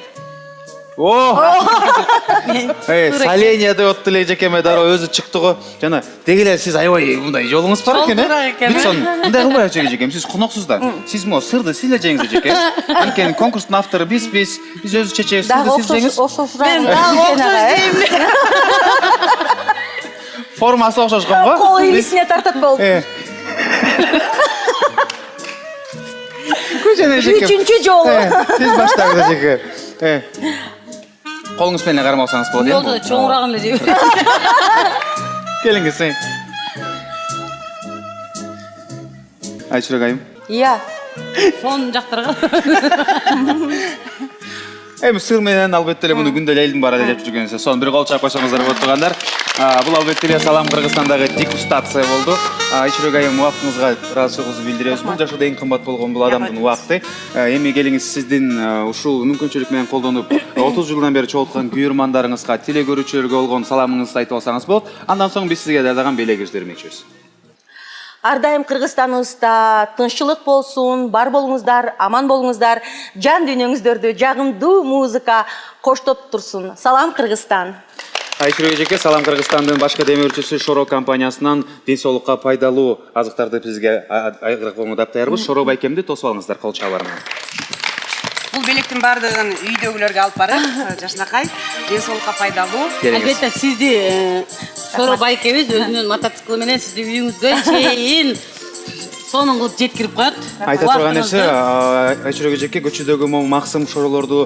Соленья деп отты эле жакеме дароо өзү чыкты го. Жана дегеле сиз аябай мындай жолуңуз бар экен, Бүт сон мындай кылбай жакем. Сиз коноксуз да. Сиз мо сырды сиз эле жеңиз жаке. Анткени конкурстун автору биз өзү чечебиз, сырды сиз жеңиз. Мен дагы жейм. Формасы окшошкон го. Кол ийисине тартат болду. Үчүнчү жолу. Сиз баштагыз жаке. Колуңуз менен кармалсаңыз болот, Жолду да чоңурагын эле жеп. Келиңиз. Айчурак айым. Иә. Сонун жактырган. Эми сыр менен албетте эле муну күндө эле элдин баары эле жеп жүргөнсүз. Сону бир кол чаап койсоңуздар болот тургандар. Бул албетте эле Салам Кыргызстандагы дегустация болду. Айчурак айым убактыңызга ыраазычылыгыбызды билдиребиз. Бул жашоодо эң кымбат болгон бул адамдын убакыты. Эми келиңиз сиздин ушул мүмкүнчүлүк менен колдонуп 30 жылдан бери чогулткан күйөрмандарыңызга, теле көрүүчүлөргө болгон саламыңызды айтып алсаңыз болот. Андан соң биз сизге даярдаган белек бермекчибиз. Ар дайым Кыргызстаныбызда тынччылык болсун, бар болуңуздар, аман болуңуздар, жан дүйнөңүздөрдү жагымдуу музыка коштоп турсун. Салам Кыргызстан. Айчурак эжеке, Салам Кыргызстандын башкы демөөрчүсү Шоро компаниясынан ден соолукка пайдалуу азыктарды бизге айгырак болгондо даярбыз. Шоро байкемди тосуп алыңыздар, кол чабарман. Бул белектин баардыгын үйдөгүлөргө алып барып, жашынакай, ден соолукка пайдалуу. Албетте сизди Шоро байкебиз өзүнүн мотоцикли менен сизди үйүңүзгө чейин сонун кылып жеткирип коет. Айта турган нерсе, Айчурак эжеке көчөдөгү максым шоролорду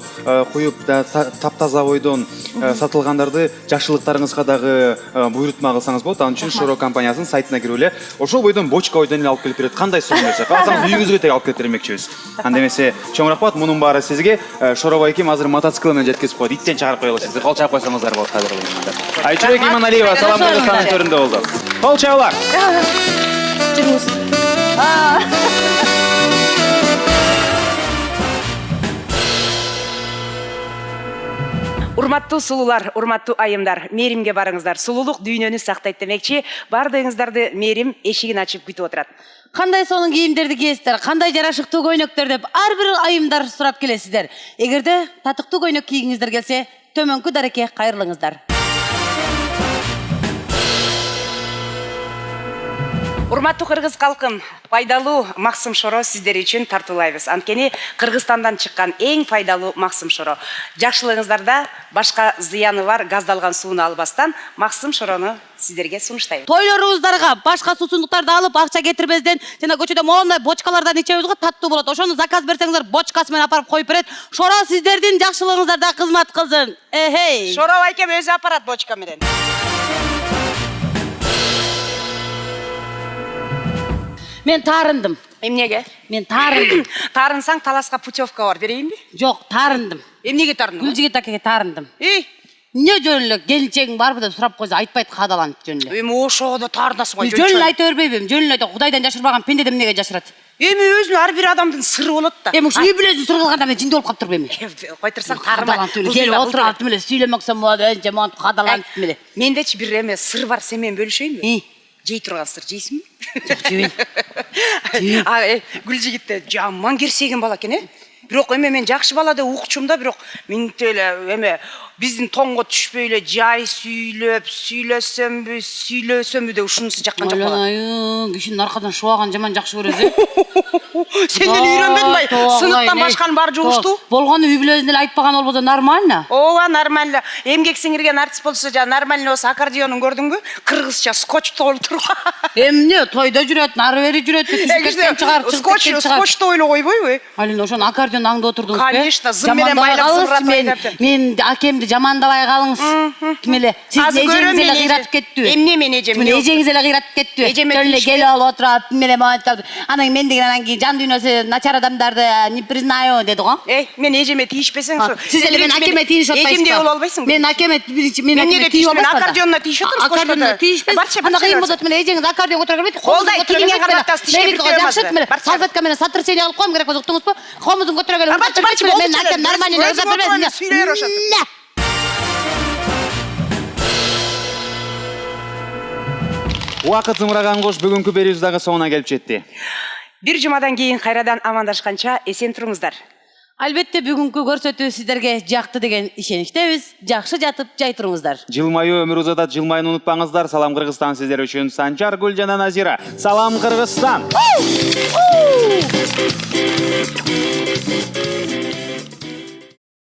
куюп таптаза бойдон сатылгандарды жакшылыктарыңызга дагы буйрутма кылсаңыз болот. Ал үчүн Шоро компаниясынын сайтына кирип эле ошол бойдон бочка бойдон эле алып келип берет. Кандай сонун нерсе. Кааласаңыз үйүңүзгө тең алып келип бермекчибиз. Анда эмесе чоңураак болот. Мунун баары сизге Шоро байкем азыр мотоцикл менен жеткизип коет. Иттен чыгарып коелу сизди. Кол чаап койсоңуздар болот кадырлуу меймандар. Айчурак Иманалиева Салам Кыргызстандын төрүндө болду. Кол чабуулар. Урматтуу сулуулар, урматтуу айымдар, мээримге барыңыздар. Сулуулук дүйнөнү сактайт демекчи, баардыгыңыздарды мээрим эшигин ачып күтүп отурат. Кандай сонун кийимдерди кийесиздер, кандай жарашыктуу көйнөктөр деп ар бир айымдар сурап келесиздер. Эгерде татыктуу көйнөк кийгиңиздер келсе, төмөнкү дарекке кайрылыңыздар. Урматтуу кыргыз калкым, пайдалуу Максым Шоро сиздер үчүн тартуулайбыз. Анткени Кыргызстандан чыккан эң пайдалуу Максым Шоро. Жакшылыгыңыздарда башка зыяны бар газдалган сууну албастан Максым Шорону сиздерге сунуштайбыз. Тойлорубуздарга башка суусундуктарды алып акча кетирбезден жана көчөдө моундай бочкалардан ичебиз го, таттуу болот. Ошону заказ берсеңиздер бочкасы менен апарып коюп берет. Шоро сиздердин жакшылыгыңыздарда кызмат кылсын. Эхей. Шоро байкем өзү апарат бочка менен. Мен таарындым. Эмнеге? Мен таарындым. Таарынсаң таласка путевка бар, берейинби? Жок, таарындым. Эмнеге таарындың? Гүлжигит акеге таарындым. Не жөн эле келинчегиң барбы деп сурап койсо айтпайт, каадаланып жөн эле. Эми ошого да таарынасың го. Жөн эле айта бербейбим, жөн эле айта. Кудайдан жашырбаган пенде эмнеге жашырат? Эми өзүнүн ар бир адамдын сыры болот да. Эми ушу үй бүлөсүн сыры кылганда мен жинди болуп калыптырмын эми. Кой турсаң каарма. Келип отуруп эле сүйлөмөксөм болот, энче монтип каадаланып эле. Мендечи бир эме сыр бар, сен менен бөлүшөйүнбү? Жей турган сыр жейсиңби? Жок, жебейм. Гүлжигитте жаман керсеген бала экен, Бирок эме мен жакшы бала деп укчум да, бирок минтип эле эме биздин тоңго түшпөй эле жай сүйлөсөмбү деп ушунусу жаккан жок бала. Кишинин аркадан шубаган жаман жакшы көрөсүң. Сен деле үйрөнбөдүң, сыныктан башканын баары жугушту. Болгону үй бүлөсүн эле айтпаган болбосо нормально. Ооба, нормально. Эмгек сиңирген артист болсо жана нормально болсо аккордеонун көрдүңбү? Кыргызча скотч толуп турган. Эмне, тойдо жүрөт, нары бери жүрөт, скотчто ойло койбойбу? Ал эми ошону аккордеон аңдып отурдуңуз. Конечно, зым менен байлап сыңыратып. Мен акемди жамандабай калыңыз. Ким эле? Сиз эжеңиз эле кыйратып кеттиби? Эмне мен эжем? Мен эжеңиз эле кыйратып кеттиби? Жөн эле келип алып отуруп, менен монтап. Анан мен деген анан кийин жан дүйнөсү начар адамдарды не признаю деди го. Мен эжеме тийишпесең ушу. Сиз эле мен акеме тийиш атпайсызбы? Эжемдей боло албайсың. Мен акеме биринчи мен акеме тийип албайсың. Аккордеонуна тийип отурсуз. Аккордеонуна тийишпейсиз. Анда кыйын болот, мен эжеңиз аккордеон которо бербейт. Колдай тилиңе каратасыз, тишке жакшырт. Салфетка менен сотрясение кылып коем керек болсо, уктуңузбу? Комузун көтөрө келип. Мен акем нормально бербейм. Убакыт зымыраган кош бүгүнкү берүүбүз дагы соңуна келип жетти. Бир жумадан кийин кайрадан амандашканча эсен туруңуздар. Албетте бүгүнкү көрсөтүү сиздерге жакты деген ишеничтебиз. Жакшы жатып жай туруңуздар. Жылмаю өмүр узатат, жылмайын унутпаңыздар. Салам Кыргызстан сиздер үчүн. Санжар, Гүл жана Назира. Салам Кыргызстан.